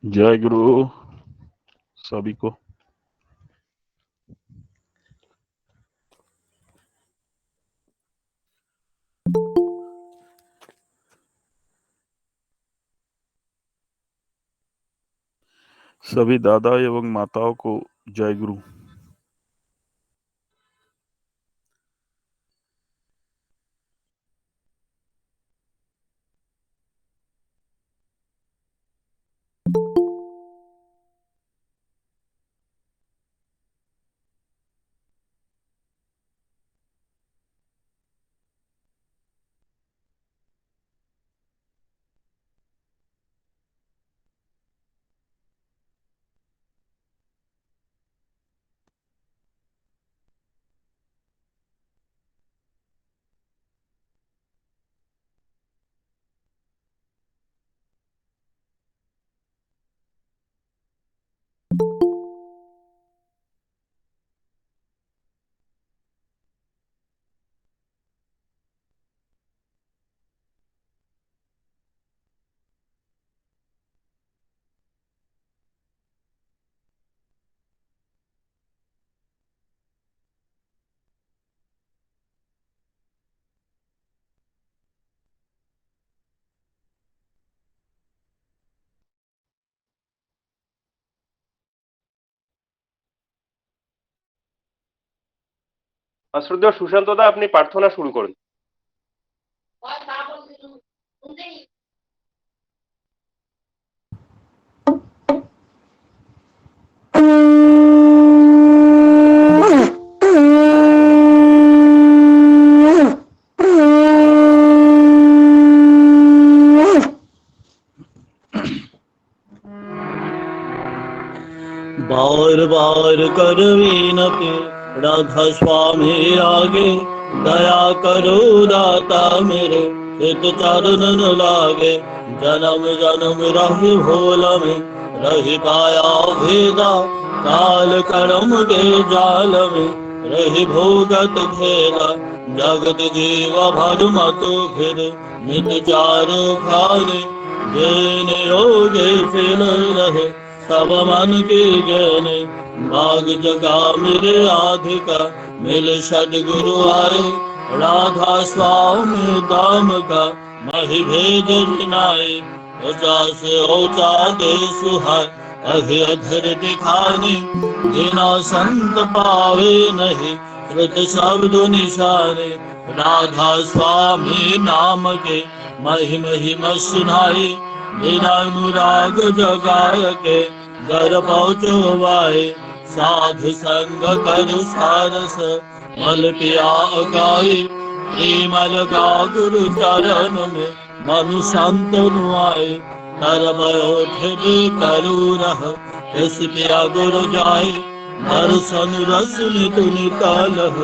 जय गुरु सभी को। सभी दादा एवं माताओं को जय गुरु। শ্রদ্ধেয় সুশান্ত দা, আপনি প্রার্থনা শুরু করুন। बार बार कर विनती राधा स्वामी आगे, दया करो दाता मेरे हित चरण न लागे। जन्म जन्म रही भोल में रही पाया भेदा, काल कर्म के जाल में रही भोगत खेला। जगत जीव भर मत फिर नित चार खाने, जेने योगे फिर रहे सब मन के ज्ञाने। भाग जगा मेरे राधिका मिल सदगुरु आए, राधा स्वामी दाम का मही भेद नाए। ऊंचा से ऊंचा दे सुहाय अहि अधर दिखाने, जिना संत पावे नहीं श्रुत शब्द निशाने। राधा स्वामी नाम के महिम महिम सुनाई, बिना अनुराग जगाय के घर पहुँचो वाए। साधु संग कर सारस मल पिया गाई, प्रेमल का गुरु चरण में मनु संतनु आए। तरब करू रह इस पिया गुरु जाए, दर्शन रस निकालह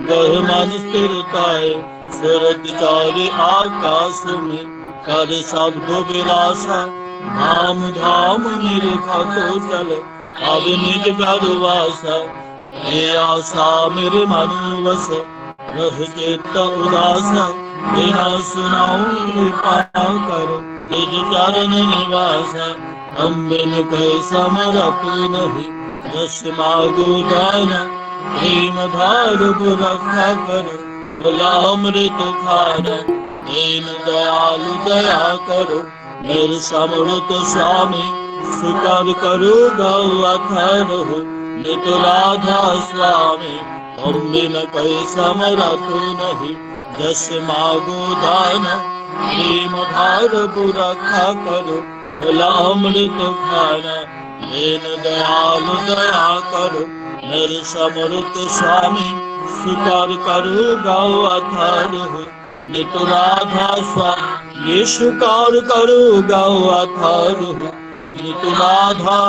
गह मन स्थिरताए। सूरज चारे आकाश में कर शब्द विलासा, धाम धाम मेरे खातो चल अब निज गरुवासा। ये आशा मेरे मन वस रह चित्त उदासा, बिना सुनाऊं कृपा कर तुझ चरण निवासा। हम बिन कह समरत नहीं यश मागो दाना, प्रेम धार रखा कर भला अमृत खाना। दीन दयालु दया करो मेरे समृत स्वामी, स्वीकार करो गौ अथर्व नित राधा स्वामी। हम बिन कई समरथ नहीं जस मागो दान, प्रेम भार रखा करो भला अमृत खाना। दीन दयालु दया करो मेरे समृत स्वामी, स्वीकार करो गौ अथर्व नित राधा स्वामी। ये स्वीकार करो गौ अथर्व नित राधा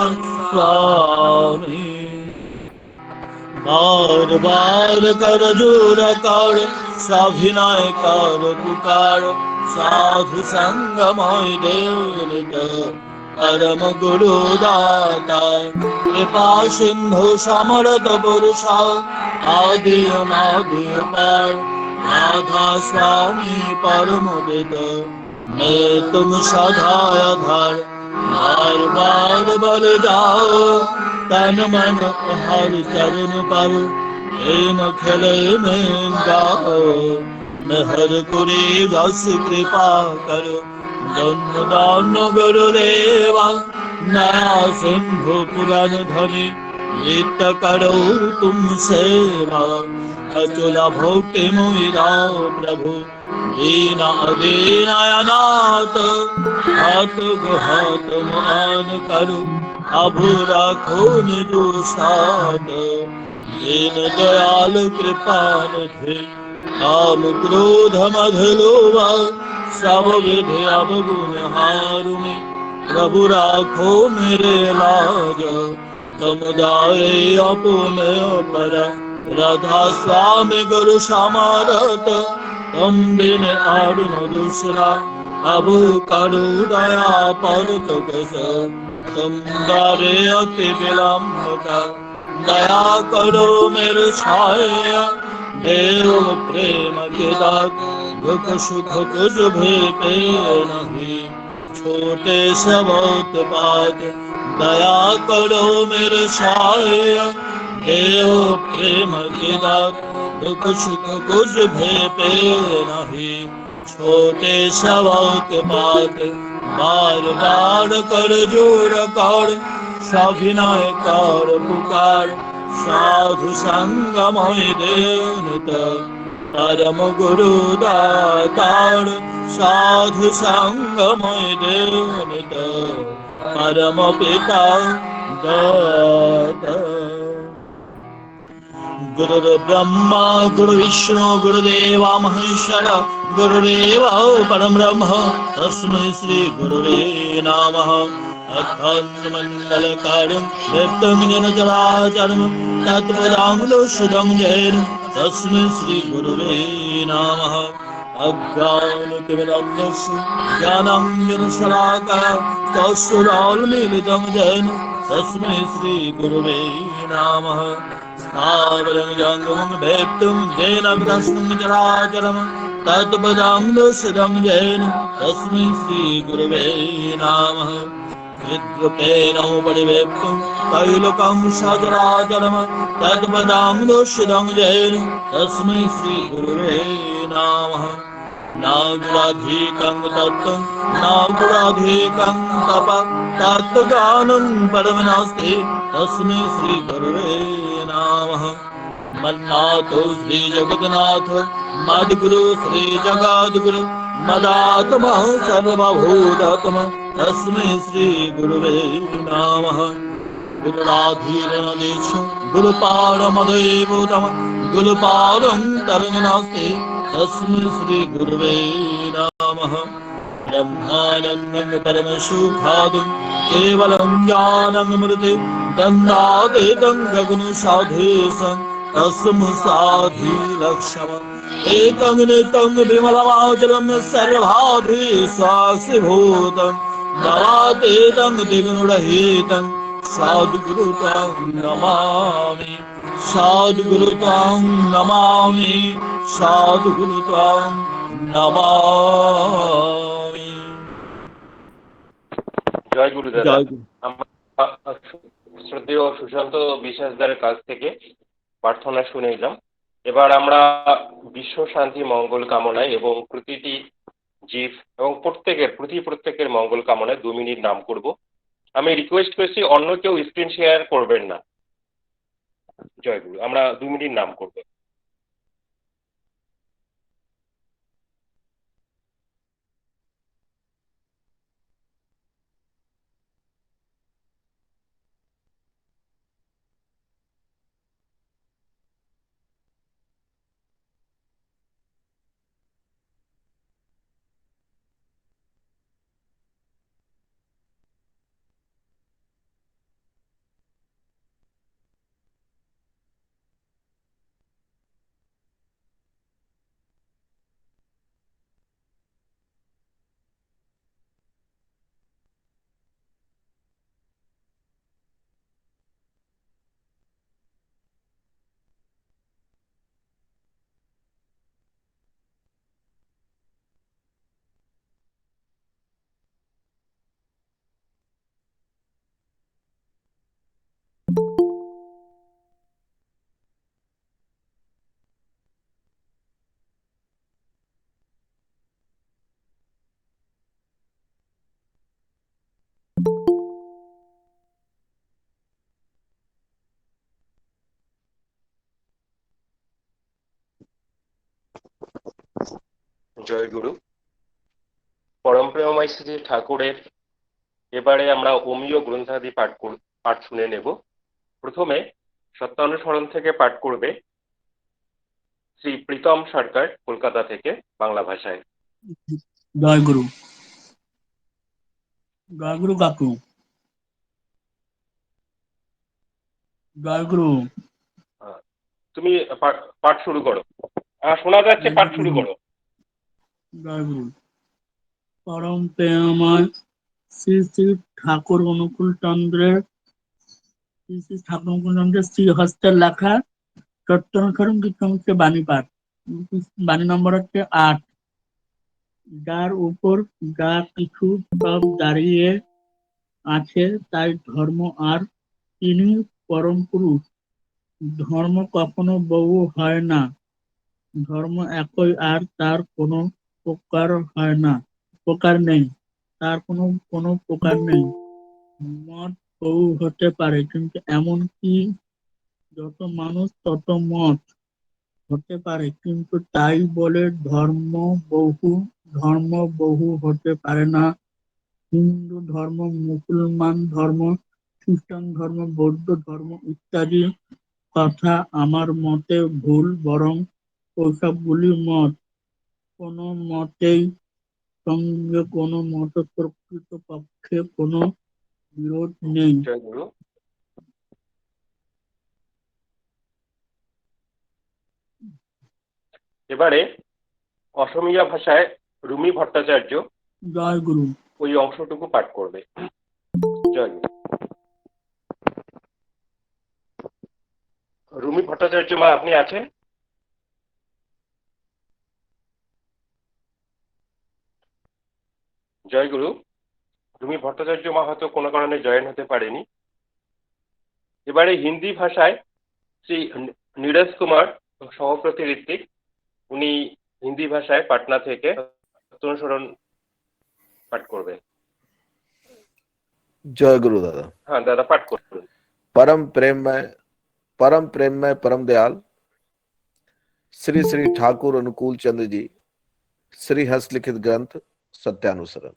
स्वामी। बार बार कर जोर कर सभिनय कर पुकार, साधु संग मोहि देव परम गुरु दाता। कृपा सिंधु समर्थ पुरुषा आदि अनादि पार, राधा स्वामी परम विद मैं तुम सदा आधार। बार बार बल जाओ तन मन हर चरण पर, प्रेम खेले में गाओ मेहर कुरी रस कृपा करो। जन्म दान गुरुदेवा नया सिंधु पुराण धनी, नित्य करो तुम सेवा। अचला भक्ति मोहिरा प्रभु, दीना दीनायनाथ हाथ हाथ मान करो। अब राखो निज साथ, दीन दयाल कृपा निधि। काम क्रोध मध लोभ सब विधि अवगुण हारुनि, प्रभु राखो मेरे लाज। समुदाय अपने पर, राधा स्वामी गुरु समारत। तुम बिन आड़ न दूसरा, अब करो दया पर तुझ। तुम दारे अति विलम्ब कर, दया करो मेरे छाया। देव प्रेम के दात, दुख सुख तुझ भेटे नहीं। छोटे सबोत पात, दया करो मेरे छाया। देव प्रेम के दात, दुख सुख कुछ भेटे नहीं। छोटे सबोत पात, बार बार कर जोर कर। सभिनय कर पुकार, साधु संगमय देवत। परम गुरु दातार, साधु संगमय देवत। परम पिता दाता। गुरु ब्रह्मा गुरु विष्णु गुरुदेवा महेश्वर, गुरुदेव परम ब्रह्म तस्मै श्री गुरुवे नमः। अखण्डमण्डलकारं व्याप्तं येन चराचरं तत्पदाम्बुजं येन तस्मै श्री गुरुवे नमः। अज्ञानतिमिरन्धस्य ज्ञानाञ्जनशलाकया चक्षुरुन्मीलितं येन तस्मै श्री गुरुवे नमः। स्थावरं जङ्गमं वेत्तुं येन तस्मै चराचरं तत्पदाम्बुजं येन तस्मै श्री गुरुवे नमः। हृद्रूपेण परिवेप्तुं कैलोकं सचराचरं तत्पदाम्बुजं येन तस्मै श्री गुरुवे नमः। नागुराधिकं तत्त्वं नागुराधिकं तप, तत्त्वज्ञानं परं नास्ति तस्मै श्री गुरुवे नमः। मन्नाथो श्री जगन्नाथ मद्गुरु श्री जगद्गुरु, मदात्मा सर्वभूतात्मा तस्मै श्री गुरुवे नमः। गुरुराधीरणदेशो गुरुपारमदेवोत्तम, गुरुपारं तरं नास्ति तस्मै श्री गुरुवे नमः। ब्रह्मानन्दं परमसुखादं केवलं ज्ञानमृते, दन्दातीतं गगनसदृशं तस्मै साधिलक्ष्यम्। एकं नित्यं विमलमाचलं सर्वाधिशासिभूतं, नवातीतं द्विगुणरहितं सद्गुरु तं नमामि। सद्गुरु तं नमामि, सद्गुरु तं नमामि। জয় গুরু দাদা। জয় গুরু। আমরা শ্রদ্ধেয় সুশান্ত বিশ্বাসদারের কাছ থেকে প্রার্থনা শুনে এলাম। এবার আমরা বিশ্ব শান্তি মঙ্গল কামনায় এবং প্রতিটি জীব এবং প্রত্যেকের মঙ্গল কামনায় 2 মিনিট নাম করব। আমি রিকোয়েস্ট করছি অন্য কেউ স্ক্রিন শেয়ার করবেন না। জয় গুরু। আমরা 2 মিনিট নাম করব। জয় গুরু। পরম প্রেমময় শ্রী ঠাকুরের এবারে আমরা ওমীয় গ্রন্থাদি পাঠ শুনে নেব। প্রথমে সত্যানুসরণ থেকে পাঠ করবে শ্রী প্রীতম সরকার, কলকাতা থেকে, বাংলা ভাষায়। জয় গুরু। জয় গুরু কাকু। জয় গুরু। তুমি পাঠ শুরু করো। শোনা যাচ্ছে, পাঠ শুরু করো। জয় গুরু। পরম প্রেমময় শ্রী শ্রী ঠাকুর অনুকূল চন্দ্রের শ্রীহস্তের লেখা সত্যানুসরণ কীর্তনকে বাণী পাঠ। বাণী নম্বর হচ্ছে 8। যার উপর যা কিছু সব দাঁড়িয়ে আছে তাই ধর্ম, আর তিনি পরম পুরুষ। ধর্ম কখনো বহু হয় না, ধর্ম একই, আর তার কোনো প্রকার নেই, তার কোনো প্রকার নেই। মত বহু হতে পারে, কিন্তু এমন কি যত মানুষ তত মত হতে পারে, কিন্তু তাই বলে ধর্ম বহু হতে পারে না। হিন্দু ধর্ম, মুসলমান ধর্ম, খ্রিস্টান ধর্ম, বৌদ্ধ ধর্ম ইত্যাদি কথা আমার মতে ভুল। বরং ওসবগুলি মত, কোনো মতেই সঙ্গে কোনো মত প্রকৃতপক্ষে কোনো বিরোধ নেই। জয় গুরু। এবারে অসমীয়া ভাষায় রুমি ভট্টাচার্য জয় গুরু। ওই অংশটুকু পাঠ করবে। জয় গুরু। রুমি ভট্টাচার্য মা, আপনি আছেন? জয় গুরু। রুমি ভট্টাচার্য মা হয়তো কোনো কারণে জয়েন হতে পারেনি। এবারে হিন্দি ভাষায় শ্রী নীরজ কুমার সহপ্রতি ঋত্বিক, উনি হিন্দি ভাষায় পাটনা থেকে অনুসরণ পাঠ করবেন। जय गुरु दादा। হ্যাঁ দাদা, পাঠ করুন। परम प्रेम में परम दयाल श्री श्री ठाकुर अनुकूल चंद्र जी श्री हस्तलिखित ग्रंथ सत्यानुसरण,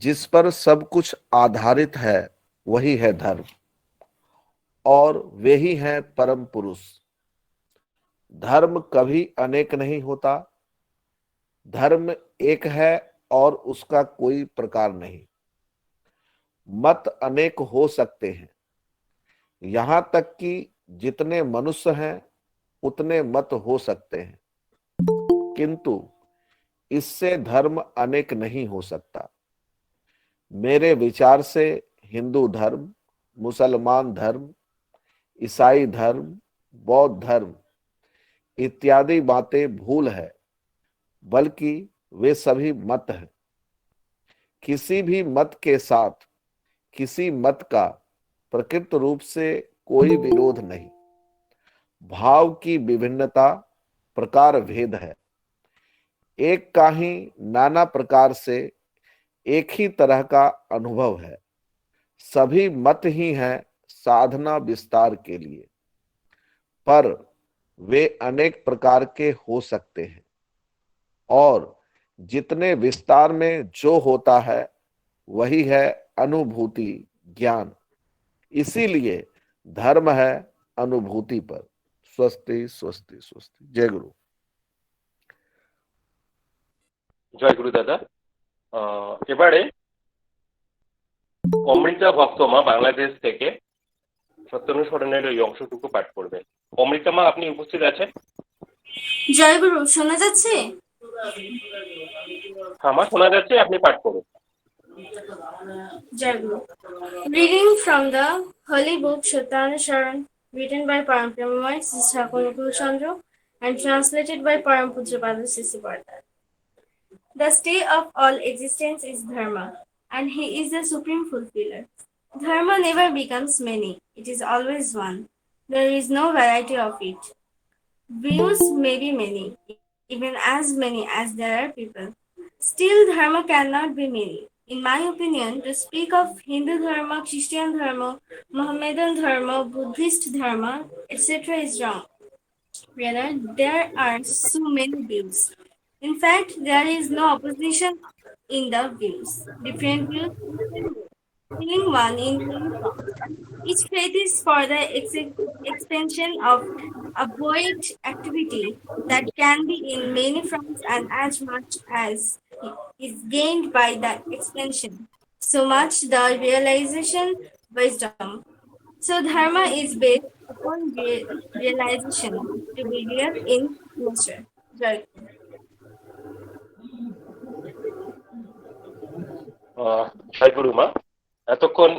जिस पर सब कुछ आधारित है वही है धर्म, और वे ही है परम पुरुष। धर्म कभी अनेक नहीं होता, धर्म एक है और उसका कोई प्रकार नहीं। मत अनेक हो सकते हैं, यहां तक कि जितने मनुष्य हैं उतने मत हो सकते हैं, किंतु इससे धर्म अनेक नहीं हो सकता। मेरे विचार से हिंदू धर्म, मुसलमान धर्म, ईसाई धर्म, बौद्ध धर्म इत्यादि बातें भूल है, बल्कि वे सभी मत हैं। किसी भी मत के साथ किसी मत का प्रकृत रूप से कोई विरोध नहीं। भाव की विभिन्नता, प्रकार भेद है, एक का ही नाना प्रकार से एक ही तरह का अनुभव है। सभी मत ही हैं साधना विस्तार के लिए, पर वे अनेक प्रकार के हो सकते हैं, और जितने विस्तार में जो होता है वही है अनुभूति ज्ञान। इसीलिए धर्म है अनुभूति पर। स्वस्ति स्वस्ति स्वस्ति। जय गुरु। জয় গুরু দাদা। এবারে অমৃতা ভক্তমা বাংলাদেশ থেকে সত্যানুসরণের ওই অংশটুকু পাঠ করবেন। অমৃতা মা, আপনি উপস্থিত আছেন? জয় গুরু, শোনা যাচ্ছে? হ্যাঁ মা, শোনা যাচ্ছে, আপনি পাঠ করুন। Jai Guru. Reading from the holy book Shatanasaran, written by Param Premamay Sri Thakur Nukul Chandra and translated by Param Pujapada Sisi Bharata. The stay of all existence is Dharma, and he is the supreme fulfiller. Dharma never becomes many, it is always one. There is no variety of it. Views may be many, even as many as there are people. Still, Dharma cannot be many. In my opinion, to speak of Hindu Dharma, Christian Dharma, Mohammedan Dharma, Buddhist Dharma, etc. is wrong. Rather, there are so many views. In fact, there is no opposition in the views. Different views, different ways. Feeling one in many forms. Each faith is for the extension of a void activity that can be in many forms and as much as is gained by the expansion, so much the realization wisdom. So dharma is based upon realization to be real in nature. Right. জয় গুরু মা। এতক্ষণ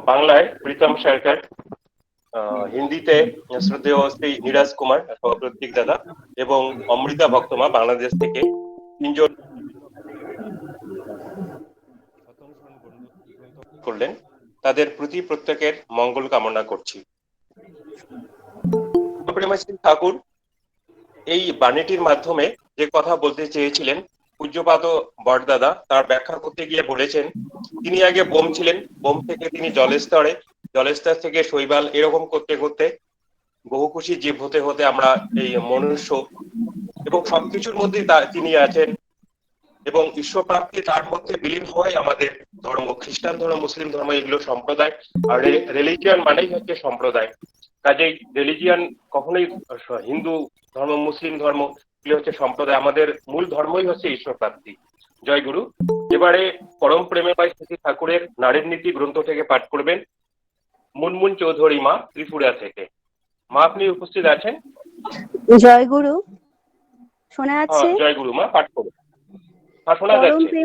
বাংলায় প্রীতম সরকার, হিন্দিতে শ্রদ্ধেয় শ্রী নীরাজ কুমার সহপ্রতীক দাদা এবং অমৃতা ভক্তমা বাংলাদেশ থেকে তিনজন করলেন। তাদের প্রতি প্রত্যেকের মঙ্গল কামনা করছি। প্রেমাশ্রী ঠাকুর এই বাণীটির মাধ্যমে যে কথা বলতে চেয়েছিলেন, পূজ্যপাদ বড়দাদা তার ব্যাখ্যা করতে গিয়ে বলেছেন, তিনি আগে বোম ছিলেন, বোম থেকে তিনি জলস্তরে, জলস্তর থেকে শৈবাল, এরকম করতে করতে বহুকুশী জীব হতে হতে আমরা এই মনুষ্য, এবং সবকিছুর মধ্যে তিনি আছেন, এবং ঈশ্বর প্রাপ্তি তার মধ্যে বিলীন হয় আমাদের ধর্ম, খ্রিস্টান ধর্ম, মুসলিম ধর্ম, এগুলো সম্প্রদায়। আর রিলিজিয়ান মানেই হচ্ছে সম্প্রদায়। কাজেই রিলিজিয়ান কখনোই হিন্দু ধর্ম, মুসলিম ধর্ম, এগুলো হচ্ছে সম্প্রদায়। আমাদের মূল ধর্মই হচ্ছে ঈশ্বর প্রাপ্তি। জয় গুরু। এবারে পরম প্রেমে পাই শ্রী ঠাকুরের নারীর নীতি গ্রন্থ থেকে পাঠ করবেন মুনমুন চৌধুরী মা, ত্রিপুরা থেকে। মা, আপনি উপস্থিত আছেন? জয় গুরু, শোনা যাচ্ছে? জয় গুরু মা, পাঠ করুন। হ্যাঁ, শোনা যাচ্ছে।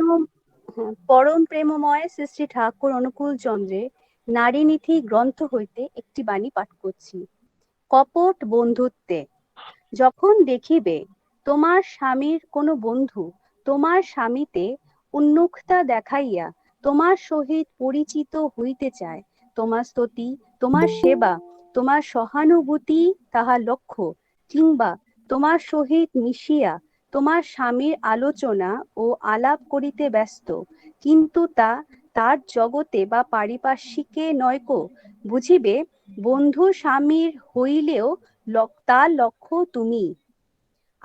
পরম প্রেমময় শ্রী শ্রী ঠাকুর অনুকূল চন্দ্রের নারী নীতি গ্রন্থ হইতে একটি বাণী পাঠ করছি। কপট বন্ধুত্বে যখন দেখিবে তোমার স্বামীর কোনো বন্ধু তোমার স্বামীতে উন্মুখতা দেখাইয়া তোমার সহিত পরিচিত হইতে চায়, তোমার স্তুতি, তোমার সেবা, তোমার সহানুভূতি তাহা লক্ষ্য, কিংবা তোমার সহিত মিশিয়া তোমার স্বামীর আলোচনা ও আলাপ করিতে ব্যস্ত, কিন্তু তা তার জগতে বা পারিপার্শ্বিকে নয়কো, বুঝিবে বন্ধু স্বামীর হইলেও তার লক্ষ্য তুমি।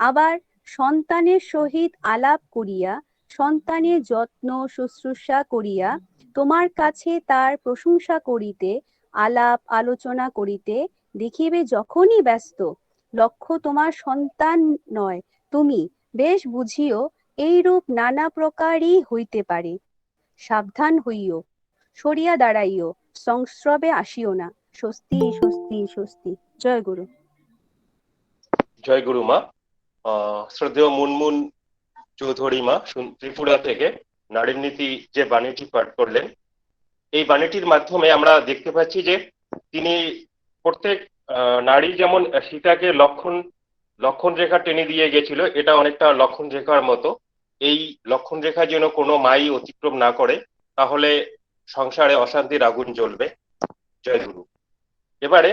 আবার সন্তানের সহিত আলাপ করিয়া, সন্তানের যত্ন শুশ্রূষা করিয়া, তোমার কাছে তার প্রশংসা করিতে, আলাপ আলোচনা করিতে দেখিবে যখনই ব্যস্ত, লক্ষ্য তোমার সন্তান নয় তুমি। বেশ বুঝিও এইরূপ নানা প্রকারই হইতে পারে। সাবধান হইও, সরিয়া দাঁড়াইও, সংস্রবে আসিও না। স্বস্তি স্বস্তি স্বস্তি। জয় গুরু। জয় গুরু মা। শ্রদ্ধেয় মুনমুন চৌধুরী মা ত্রিপুরা থেকে নারীর নীতি যে বাণীটি পাঠ করলেন, এই বাণীটির মাধ্যমে আমরা দেখতে পাচ্ছি যে তিনি প্রত্যেক নারী যেমন সীতাকে লক্ষণ রেখা টেনে দিয়ে গেছিল, এটা অনেকটা লক্ষণ রেখার মতো। এই লক্ষণ রেখা যেন কোনো মাই অতিক্রম না করে, তাহলে সংসারে অশান্তির আগুন জ্বলবে। জয় গুরু। এবারে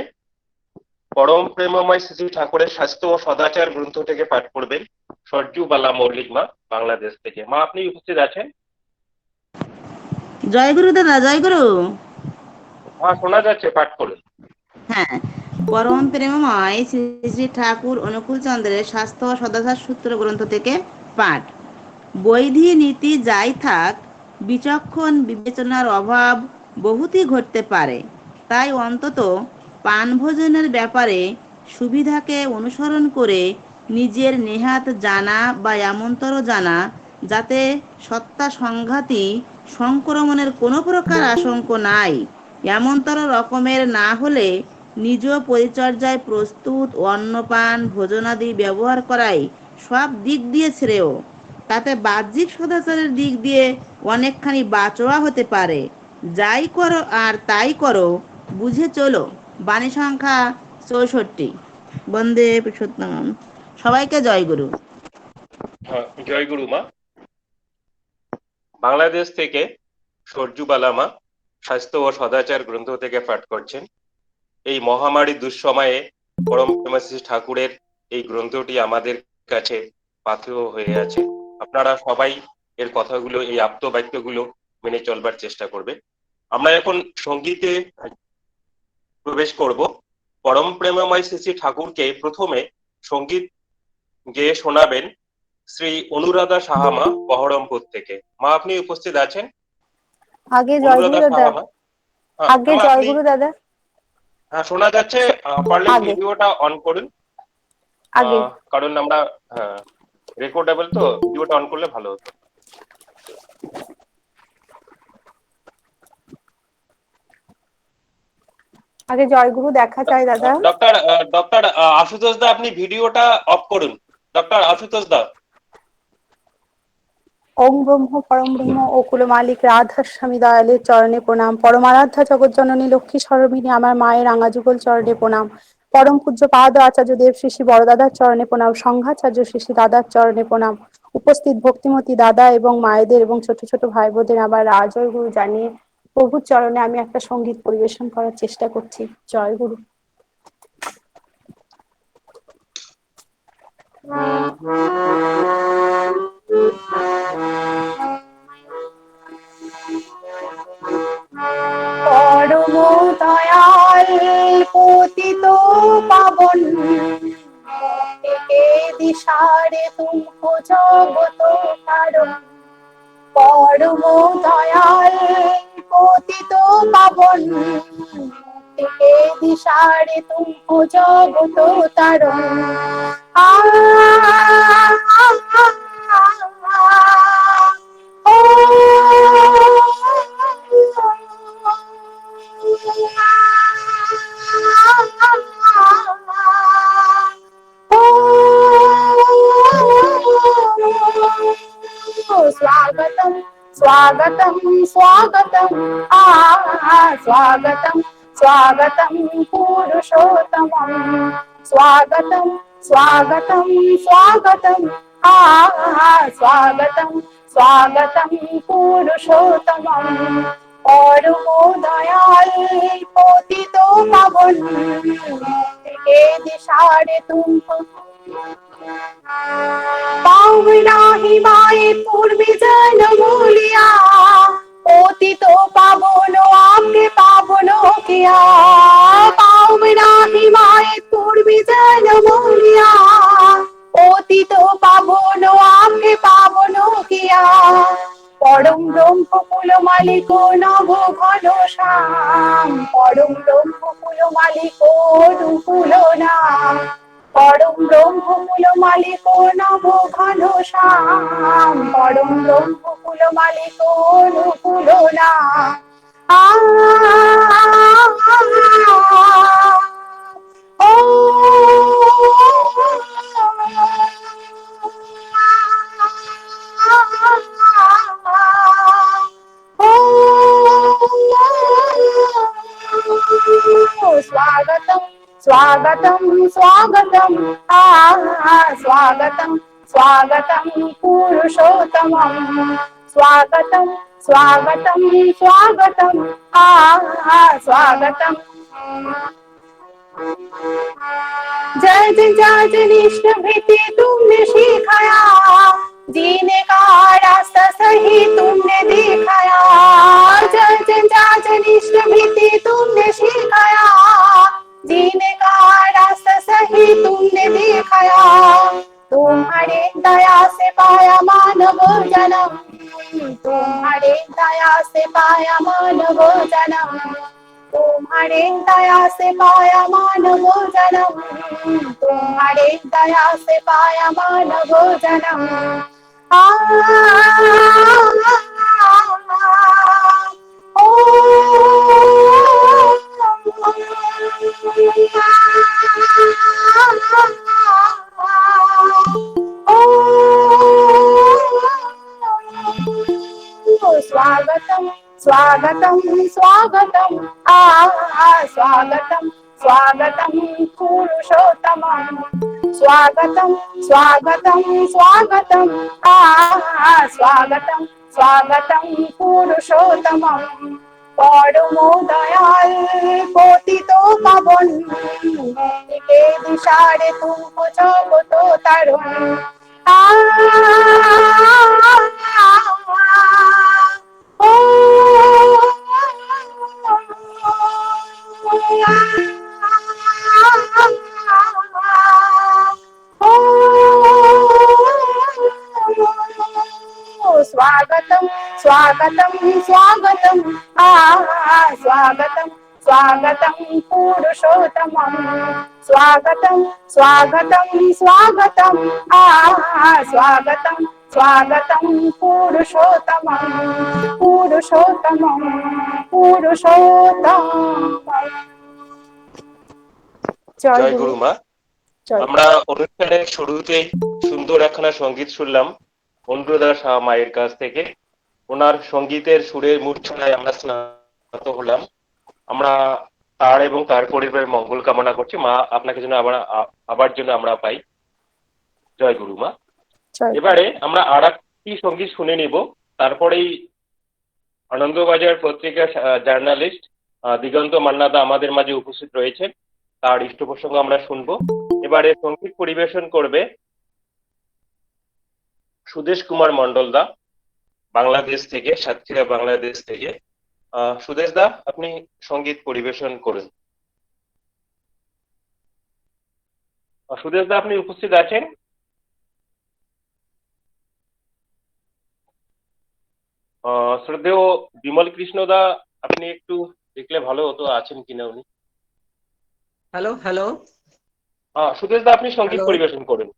পরম প্রেমময় শ্রী ঠাকুরের স্বাস্থ্য ও সদাচার গ্রন্থ থেকে পাঠ করবেন সরজু বালা মৌলিক মা, বাংলাদেশ থেকে। মা, আপনি উপস্থিত আছেন? জয় গুরু দাদা, জয় গুরু। হ্যাঁ, শোনা যাচ্ছে, পাঠ করুন। হ্যাঁ, পরম প্রেমময় শ্রী শ্রী ঠাকুর অনুকূল চন্দ্রের স্বাস্থ্য ও সদাচার সূত্র গ্রন্থ থেকে পাঠ। বৈধি নীতি যাই থাক, বিচক্ষণ বিবেচনার অভাব বহুতই ঘটতে পারে। তাই অন্তত পান ভোজনের ব্যাপারে সুবিধাকে অনুসরণ করে নিজের নেহাত জানা বা এমনতর জানা, যাতে সত্তা সংঘাতী সংক্রমণের কোনো প্রকার আশঙ্ক নাই, এমনতর রকমের না হলে নিজ পরিচর্যায় প্রস্তুত অন্নপান ভোজনাদি ব্যবহার করাই সব দিক দিয়ে শ্রেয়। তাতে বাহ্যিক সদাচারের দিক দিয়ে অনেকখানি বাঁচোয়া হতে পারে। যাই করো আর তাই করো, বুঝে চলো। বাণী সংখ্যা 64। বন্দে পুরুষোত্তম। সবাইকে জয় গুরু। জয় গুরু মা। বাংলাদেশ থেকে সরজু বালা মা স্বাস্থ্য ও সদাচার গ্রন্থ থেকে পাঠ করছেন। এই মহামারী দুঃসময়ে পরম প্রেমাশ্রী ঠাকুরের এই গ্রন্থটি আমাদের কাছে পাথেয় হয়ে আছে। আপনারা সবাই এর কথাগুলো, এই আপ্ত বাক্যগুলো মেনে চলবার চেষ্টা করবে। আমরা এখন সঙ্গীতে প্রবেশ করব। পরম প্রেমময় শ্রী ঠাকুরকে প্রথমে সঙ্গীত গেয়ে শোনাবেন শ্রী অনুরাধা সাহামা বহরমপুর থেকে। মা আপনি উপস্থিত আছেন? আগে জয়গুরু অনুরাধা দাদা, সাহামা, হ্যাঁ আগে মা আপনি, জয়গুরু দাদা, হ্যাঁ শোনা যাচ্ছে। পারলে আগে ভিডিওটা অন করুন, আগে কারণ আমরা হ্যাঁ রেকর্ডেবল তো, ভিডিওটা অন করলে ভালো হতো। আগে জয়গুরু দেখা চাই দাদা। ডক্টর আশুতোষ দা, আপনি ভিডিওটা অফ করুন। ডক্টর আশুতোষ দা। ওম ব্রহ্ম পরম ব্রহ্ম অকুল মালিক রাধা স্বামী দয়ালের চরণে প্রণাম। পরমারাধ্যা জগৎ জননী লক্ষ্মী স্বরূপিণী আমার মায়ের রাঙা যুগল চরণে প্রণাম। পরম পূজ্য পাদ আচার্য দেব শ্রী শ্রী বড়দাদার চরণে প্রণাম। সংঘাচার্য শ্রী শ্রী দাদার চরণে প্রণাম। উপস্থিত ভক্তিমতী দাদা এবং মায়েদের এবং ছোট ছোট ভাই বোনদের আমার জয় গুরু জানিয়ে প্রভুর চরণে আমি একটা সঙ্গীত পরিবেশন করার চেষ্টা করছি। জয় গুরু। পরম দয়াল পতিত পাবন মুক্তিকে দিশারে তুমকো জগত কারণ। পরম দয়াল পতিত পাবন মুক্তিকে দিশারে তুমকো জগত তারণ। स्वागतम स्वागतम स्वागतम स्वागतम स्वागतम पुरुषोत्तमं। स्वागतम स्वागतम स्वागतम स्वागतम स्वागतम पुरुषोत्तमं। परम दयाल पतित पावन मुक्तिके दिशारे तुमको पावनाहि माए पूर्वे जन्म लिया। पतित पावन आपके पावन किया। पावनाहि माए पूर्वे जन्म लिया। पतित पावन आपके पावन किया। परम ब्रह्म कुल मालिक नभ घन श्याम। परम ब्रह्म कुल मालिक नुकुल नाम। परम ब्रह्म कुल मालिक नभ घन श्याम। परम ब्रह्म कुल मालिक नुकुल नाम। स्वागतम स्वागतम स्वागतम स्वागतम स्वागतम पुरुषोत्तमं। स्वागतम स्वागतम स्वागतम स्वागतम। जय जय निष्ठ भीति तुमने सिखाया। जीने का रास्ता सही तुमने दिखाया। जय जय निष्ठ भीति तुमने सिखाया। जीने का रास्ता सही तुमने दिखाया। तुम्हारे दया से पाया मानव जन्म। तुम्हारे दया से पाया मानव जन्म। तुम्हारे दया से पाया मानव जन्म। तुम्हारे दया से पाया मानव जन्म। स्वागतम स्वागतम स्वागतम स्वागतम स्वागतम पुरुषोत्तमं। स्वागतम स्वागतम स्वागतम स्वागतम स्वागतम पुरुषोत्तमं। परम दयाल पतित पावन मुक्तिके दिशारे तुमको जगत तारण। स्वागतं स्वागतं स्वागतं स्वागतं पुरुषोत्तमं स्वागतं स्वागतं स्वागतं स्वागतं स्वागतं पुरुषोत्तमं पुरुषोत्तमं पुरुषोत्तमं জয় গুরু মা। আমরা অনুষ্ঠানের শুরুতেই সুন্দর একখানা সঙ্গীত শুনলাম অনুরাধা শাহ মায়ের কাছ থেকে। ওনার সঙ্গীতের সুরের মূর্ছনায় আমরা স্নাত হলাম। আমরা তার এবং তার পরিবারের মঙ্গল কামনা করছি। মা আপনাকে যেন আবার যেন আমরা পাই। জয় গুরু মা। এবারে আমরা আর একটি সঙ্গীত শুনে নিব, তারপরেই আনন্দবাজার পত্রিকার জার্নালিস্ট দিগন্ত মান্নাদা আমাদের মাঝে উপস্থিত রয়েছেন, তার ইষ্ট প্রসঙ্গ আমরা শুনবো। এবারে সঙ্গীত পরিবেশন করবে সুদেশ কুমার মন্ডল দা, বাংলাদেশ থেকে, সাতক্ষীরা বাংলাদেশ থেকে। সুদেশ দা, আপনি সঙ্গীত পরিবেশন করুন। সুদেশ দা, আপনি উপস্থিত আছেন? শ্রদ্ধেয় বিমল কৃষ্ণ দা, আপনি একটু দেখলে ভালো হতো, আছেন কিনা উনি। Hello hello. সুদেশ দা, আপনি সঙ্গীত পরিবেশন করুন।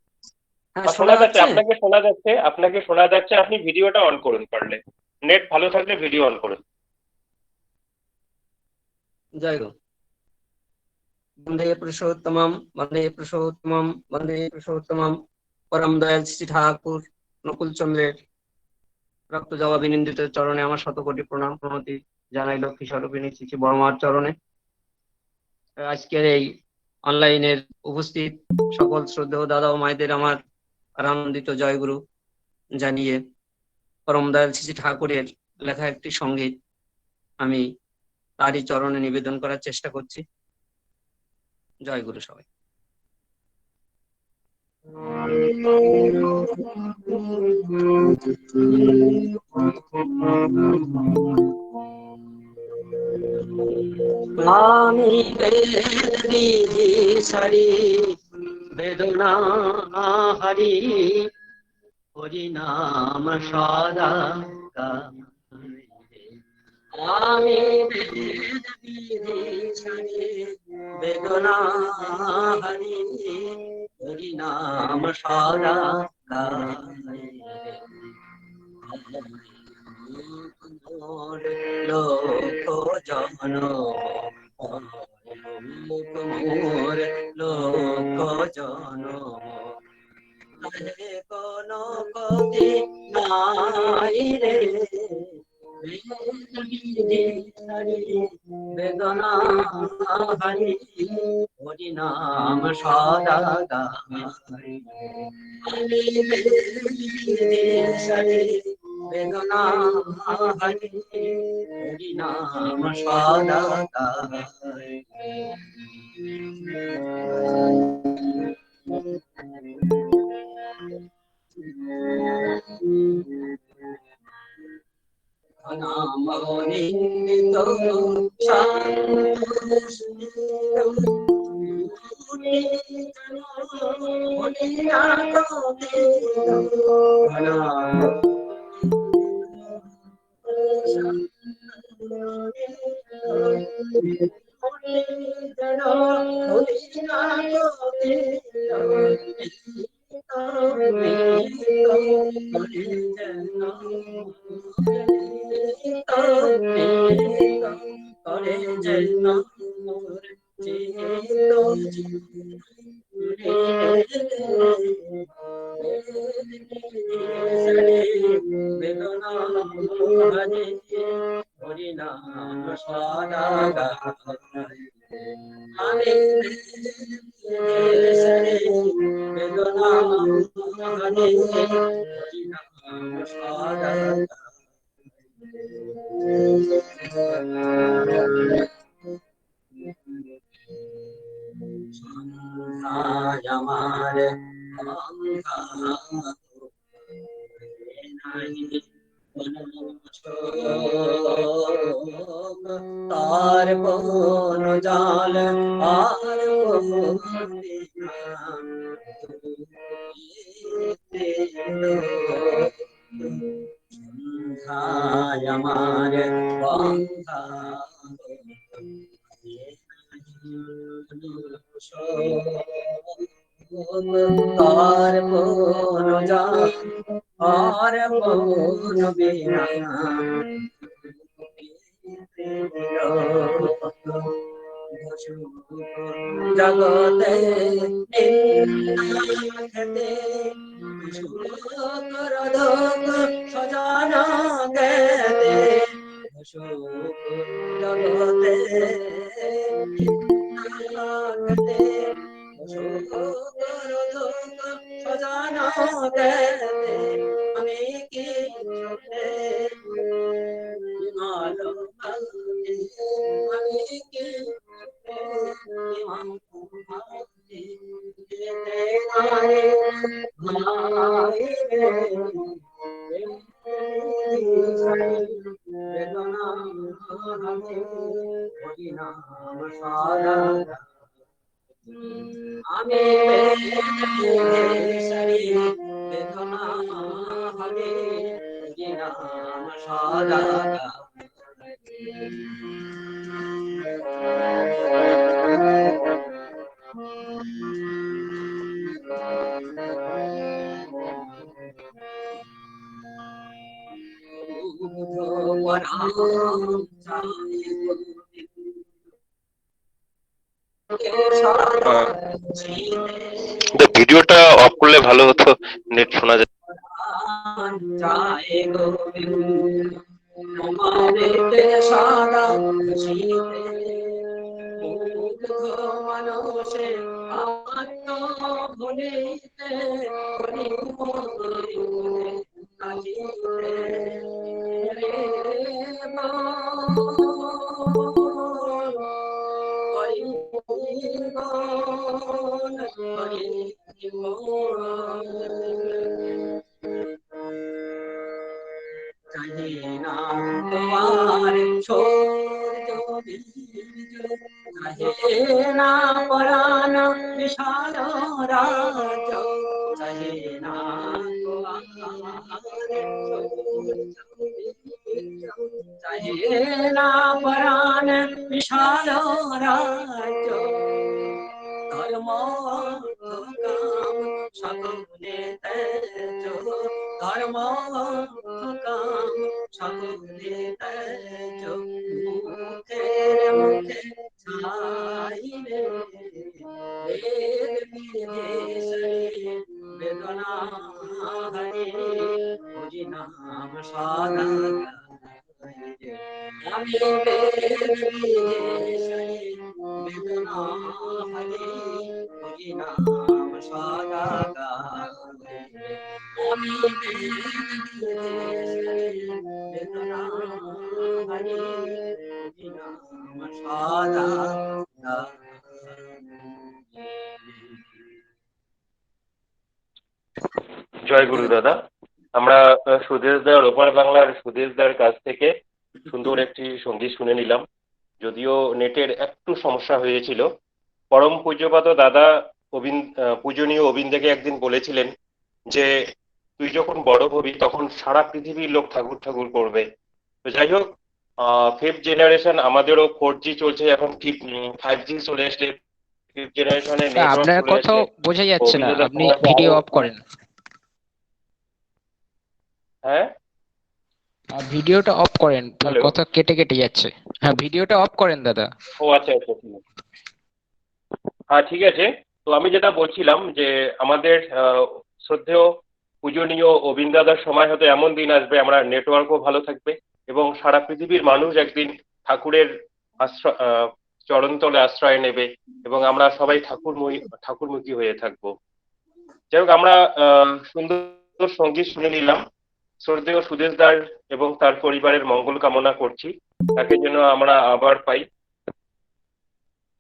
শোনা যাচ্ছে, আপনাকে শোনা যাচ্ছে, আপনাকে শোনা যাচ্ছে। আপনি ভিডিওটা অন করুন, পারলে নেট ভালো থাকলে ভিডিও অন করুন। জয় গো। বন্দে পুরুষোত্তমম বন্দে পুরুষোত্তমম বন্দে পুরুষোত্তমম পরম দয়াল শ্রী ঠাকুর নকুল চন্দ্রের রক্ত জবা বিনিন্দিত চরণে আমার শতকোটি প্রণাম প্রণতি জানাই। লক্ষ্মী স্বরূপিণী শ্রী বড়মার চরণে আজকের এই অনলাইনের উপস্থিত সকল শ্রদ্ধেয় দাদা ও মায়েদের আমার আনন্দিত জয়গুরু জানিয়ে পরম দয়াল শ্রী ঠাকুরের লেখা একটি সঙ্গীত আমি তারই চরণে নিবেদন করার চেষ্টা করছি। জয় গুরু সবাই। আমি বেদি সারি বেদনা হারি হরি নাম সদা আমি বেদি সারি বেদনা হারি হরি নাম সদা লোক জন মোর লোক জন কোন গতি নাই রে বেদনা হারি হরি নাম সদা গাই বেদনা হারি হরি নাম সদা গাই নাম নিন্দিত করে যেন বেদনা হরি নাম সদা গাই আমি বেদনা হরি নাম সদা আমার তার কোন জাল আর আমার বন্ধা আর কোন জান আর কোন বিনা জগতে খেতে সজানা গেতে জগতে সজানা গেতে আমি কি আমি কি আমি বেদনা হবে নাম সাদা ভিডিওটা অফ করলে ভালো হতো, নেট শোনা যায়। সাদা মানুষে আত্ম ভুলিতে তোমার না পরাণ বিশাল রাজ চাহে না চাহে না পরাণ বিশাল রাজ ধর্ম কাম সকলে তেজ ধর্ম কাম সকলে তেজ মুখের মুখে ছাইবে বেদ বিদেশে বেদনা হরে হরি নাম সাদা আমি বেদ বিদেশে বেদনা হরে হরি নাম সাদা আমি বেদনা হরে হরি নাম সাদা জয় গুরু দাদা। আমরা সুদেশ দার ওপার বাংলার সুদেশ দার কাছ থেকে সুন্দর একটি সঙ্গীত শুনে নিলাম, যদিও নেটের একটু সমস্যা হয়েছিল। পরম পূজ্যপাদ দাদা পূজনীয় অবিন্দাকে একদিন বলেছিলেন যে তুই যখন বড় হবি তখন সারা পৃথিবীর লোক ঠাকুর ঠাকুর করবে। তো যাই হোক, 5th জেনারেশন, আমাদেরও 4G চলছে, এখন 5G চলে আসলে 5th জেনারেশনে আপনার কথাও বোঝা যাচ্ছে না, আপনি ভিডিও অফ করেন। হ্যাঁ, ভিডিওটা অফ করেন, কথা কেটে কেটে যাচ্ছে। হ্যাঁ, ভিডিওটা অফ করেন দাদা। ও আচ্ছা আচ্ছা, হ্যাঁ ঠিক আছে। তো আমি যেটা বলছিলাম যে আমাদের শ্রদ্ধেয় পূজনীয় অবিন্দ দাদার সময় হয়তো এমন দিন আসবে, আমরা নেটওয়ার্কও ভালো থাকবে এবং সারা পৃথিবীর মানুষ একদিন ঠাকুরের চরণতলে আশ্রয় নেবে এবং আমরা সবাই ঠাকুরমুখী হয়ে থাকবো। যাই হোক, আমরা সুন্দর সঙ্গীত শুনে নিলাম। শ্রদ্ধেয় সুদেশ দার এবং তার পরিবারের মঙ্গল কামনা করছি, তাকে যেন আমরা আবার পাই।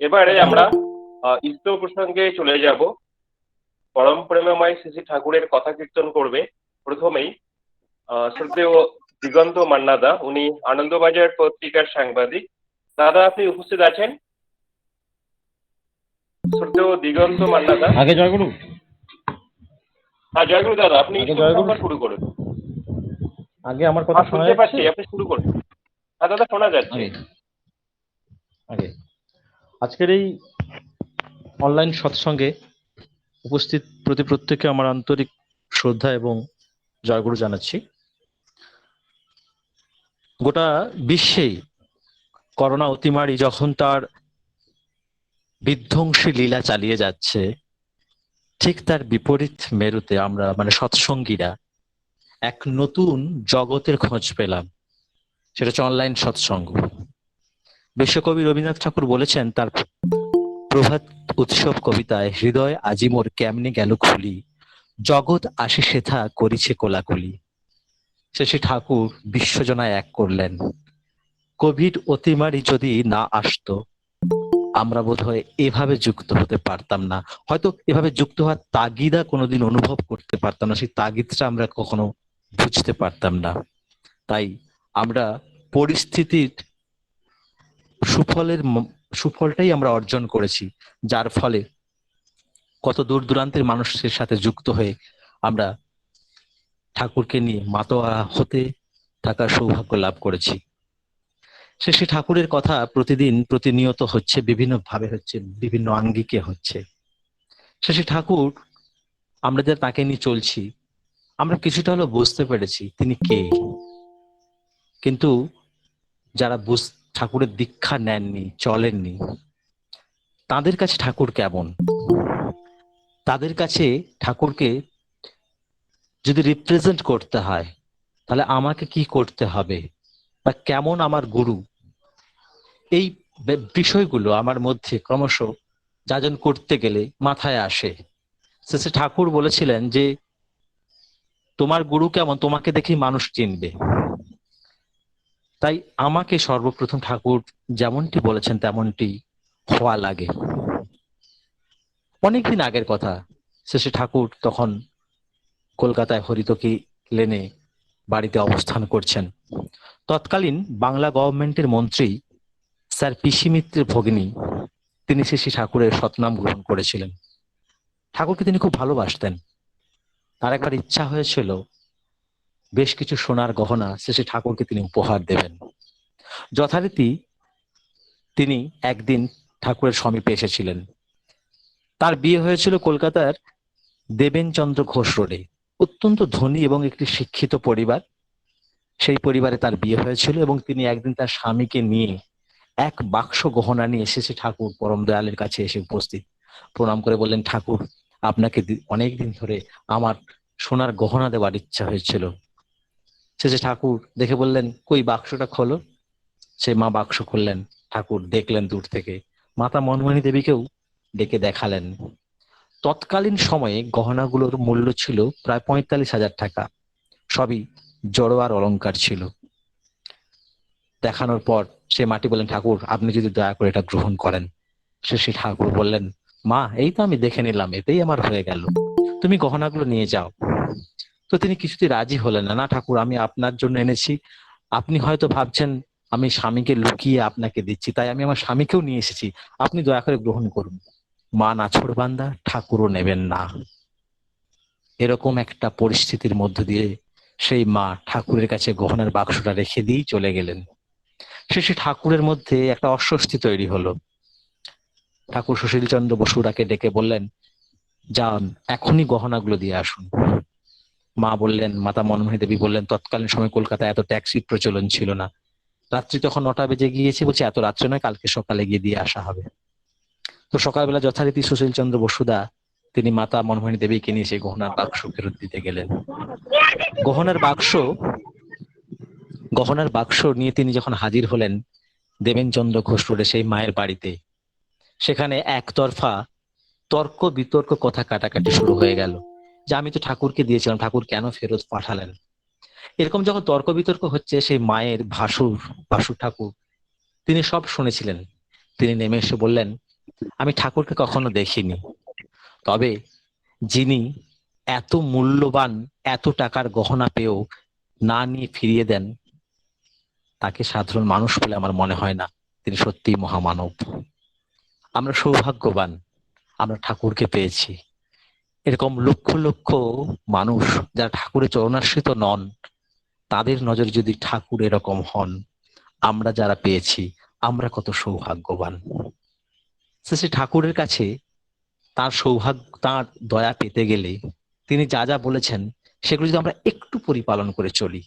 এবারে আমরা ইষ্ট প্রসঙ্গে চলে যাব। পরম প্রেমময় শ্রী শ্রী ঠাকুরের কথা কীর্তন করবে প্রথমেই শ্রদ্ধেয় দিগন্ত মান্নাদা, উনি আনন্দবাজার পত্রিকার সাংবাদিক। দাদা, আপনি উপস্থিত আছেন? শ্রদ্ধেয় দিগন্ত মান্নাদা। আগে জয়গুরু। হ্যাঁ জয়গুরু দাদা, আপনি শুরু করুন। আগে আমার কথা শোনা শুনতে যাচ্ছে? পাচ্ছি, আপনি শুরু করুন। হ্যাঁ দাদা, শোনা যাচ্ছে। আগে আগে আজকের এই অনলাইন সৎসঙ্গে উপস্থিত প্রত্যেককে আমার আন্তরিক শ্রদ্ধা এবং জয়গুরু জানাচ্ছি। গোটা বিশ্বেই করোনা অতিমারি যখন তার বিধ্বংসী লীলা চালিয়ে যাচ্ছে, ঠিক তার বিপরীত মেরুতে আমরা মানে সৎসঙ্গীরা এক নতুন জগতের খোঁজ পেলাম, সেটা হচ্ছে অনলাইন সৎসঙ্গ। বিশ্বকবি রবীন্দ্রনাথ ঠাকুর বলেছেন তার প্রভাত উৎসব কবিতায়, হৃদয় আজি মোর কেমনে গেল খুলি, জগৎ আসি সেথা করিছে কোলাকুলি। শেষে ঠাকুর বিশ্বজনায় এক করলেন। কোভিড অতিমারি যদি না আসতো, আমরা বোধহয় এভাবে যুক্ত হতে পারতাম না, হয়তো এভাবে যুক্ত হওয়ার তাগিদা কোনোদিন অনুভব করতে পারতাম না, সেই তাগিদটা আমরা কখনো বুঝতে পারতাম না। তাই আমরা পরিস্থিতির সুফলটাই আমরা অর্জন করেছি, যার ফলে কত দূর দূরান্তের মানুষের সাথে যুক্ত হয়ে আমরা ঠাকুরকে নিয়ে মাতোয়ারা হতে থাকার সৌভাগ্য লাভ করেছি। সে ঠাকুরের কথা প্রতিনিয়ত হচ্ছে, বিভিন্ন ভাবে হচ্ছে, বিভিন্ন আঙ্গিকে হচ্ছে। সে ঠাকুর, আমরা যারা তাকে নিয়ে চলছি, আমরা কিছুটা হলেও বুঝতে পেরেছি তিনি কে। কিন্তু যারা ঠাকুরের দীক্ষা নেননি, চলেননি, তাদের কাছে ঠাকুর কেমন, তাদের কাছে ঠাকুরকে যদি রিপ্রেজেন্ট করতে হয় তাহলে আমাকে কি করতে হবে, বা কেমন আমার গুরু, এই বিষয়গুলো আমার মধ্যে ক্রমশ যাজন করতে গেলে মাথায় আসে। শেষে ঠাকুর বলেছিলেন যে তোমার গুরু কেমন, তোমাকে দেখেই মানুষ চিনবে। তাই আমাকে সর্বপ্রথম ঠাকুর যেমনটি বলেছেন তেমনটি হওয়া লাগে। অনেকদিন আগের কথা, শেষে ঠাকুর তখন কলকাতায় হরিতকি লেনে বাড়িতে অবস্থান করছেন। তৎকালীন বাংলা গভর্নমেন্টের মন্ত্রী স্যার পিসি মিত্রের ভগিনী, তিনি শেষে ঠাকুরের সৎনাম গ্রহণ করেছিলেন। ঠাকুরকে তিনি খুব ভালোবাসতেন। তার একবার ইচ্ছা হয়েছিল বেশ কিছু সোনার গহনা শেষে ঠাকুরকে তিনি উপহার দেবেন। যথারীতি তিনি একদিন ঠাকুরের সমীপে এসেছিলেন। তার বিয়ে হয়েছিল কলকাতার দেবেনচন্দ্র ঘোষ রোডে, অত্যন্ত ধনী এবং একটি শিক্ষিত পরিবার। সেই পরিবারে তার বিয়ে হয়েছিল এবং তিনি একদিন তার স্বামীকে নিয়ে এক বাক্স গহনা নিয়ে এসেছে ঠাকুর পরম দয়ালের কাছে এসে উপস্থিত। প্রণাম করে বললেন, ঠাকুর আপনাকে অনেকদিন ধরে আমার সোনার গহনা দেওয়ার ইচ্ছা হয়েছিল। শেষে ঠাকুর দেখে বললেন, কই বাক্সটা খোলো। সে মা বাক্স খুললেন, ঠাকুর দেখলেন দূর থেকে, মাতা মনমোহিনী দেবীকেও ডেকে দেখালেন। তৎকালীন সময়ে গহনাগুলোর মূল্য ছিল প্রায় 45,000 টাকা, সবই জড়োয়ার অলংকার ছিল। দেখানোর পর সে মাটি বললেন, ঠাকুর আপনি যদি দয়া করে এটা গ্রহণ করেন। সে ঠাকুর বললেন, মা এই তো আমি দেখে নিলাম, এতেই আমার হয়ে গেল, তুমি গহনাগুলো নিয়ে যাও। তো তিনি কিছুতেই রাজি হলেন না। না ঠাকুর, আমি আপনার জন্য এনেছি, আপনি হয়তো ভাবছেন আমি স্বামীকে লুকিয়ে আপনাকে দিচ্ছি, তাই আমি আমার স্বামীকেও নিয়ে এসেছি, আপনি দয়া করে গ্রহণ করুন। মা নাছোড়বান্দা, ঠাকুরও নেবেন না। এরকম একটা পরিস্থিতির মধ্য দিয়ে সেই মা ঠাকুরের কাছে গহনার বাক্সটা রেখে দিয়েই চলে গেলেন। শেষে ঠাকুরের মধ্যে একটা অস্বস্তি তৈরি হলো। ঠাকুর সুশীলচন্দ্র বসুরাকে ডেকে বললেন, যান এখনই গহনাগুলো দিয়ে আসুন। মা বললেন, মাতা মনমোহিনী দেবী বললেন, তৎকালীন সময় কলকাতায় এত ট্যাক্সির প্রচলন ছিল না, রাত্রি তখন 9টা বেজে গিয়েছে, বলছে এত রাত্রে নয়, কালকে সকালে গিয়ে দিয়ে আসা হবে। তো সকালবেলা যথারীতি সুশীলচন্দ্র বসুদা তিনি মাতা মনমোহিনী দেবীকে নিয়ে সেই গহনার বাক্স ফেরত দিতে গেলেন। গহনার বাক্স নিয়ে তিনি যখন হাজির হলেন দেবেনচন্দ্র ঘোষ রোডে সেই মায়ের বাড়িতে, সেখানে একতরফা তর্ক বিতর্ক, কথা কাটাকাটি শুরু হয়ে গেল যে আমি তো ঠাকুরকে দিয়েছিলাম, ঠাকুর কেন ফেরত পাঠালেন। এরকম যখন তর্ক বিতর্ক হচ্ছে, সেই মায়ের ভাসুর ঠাকুর তিনি সব শুনেছিলেন। তিনি নেমে এসে বললেন, আমি ঠাকুরকে কখনো দেখিনি, তবে যিনি এত মূল্যবান এত টাকার গহনা পেয়েও না নিয়ে ফিরিয়ে দেন, তাকে সাধারণ মানুষ বলে আমার মনে হয় না, তিনি সত্যিই মহামানব। আমরা সৌভাগ্যবান, আমরা ঠাকুরকে পেয়েছি। এরকম লক্ষ লক্ষ মানুষ যারা ঠাকুরের চরণাশ্রিত নন, তাদের নজরে যদি ঠাকুর এরকম হন, আমরা যারা পেয়েছি আমরা কত সৌভাগ্যবান। শ্রী ঠাকুরের কাছে তার সৌভাগ্য, তার দয়া পেতে গেলে তিনি যা যা বলেছেন সেগুলো যদি আমরা একটু পরিপালন করে চলি,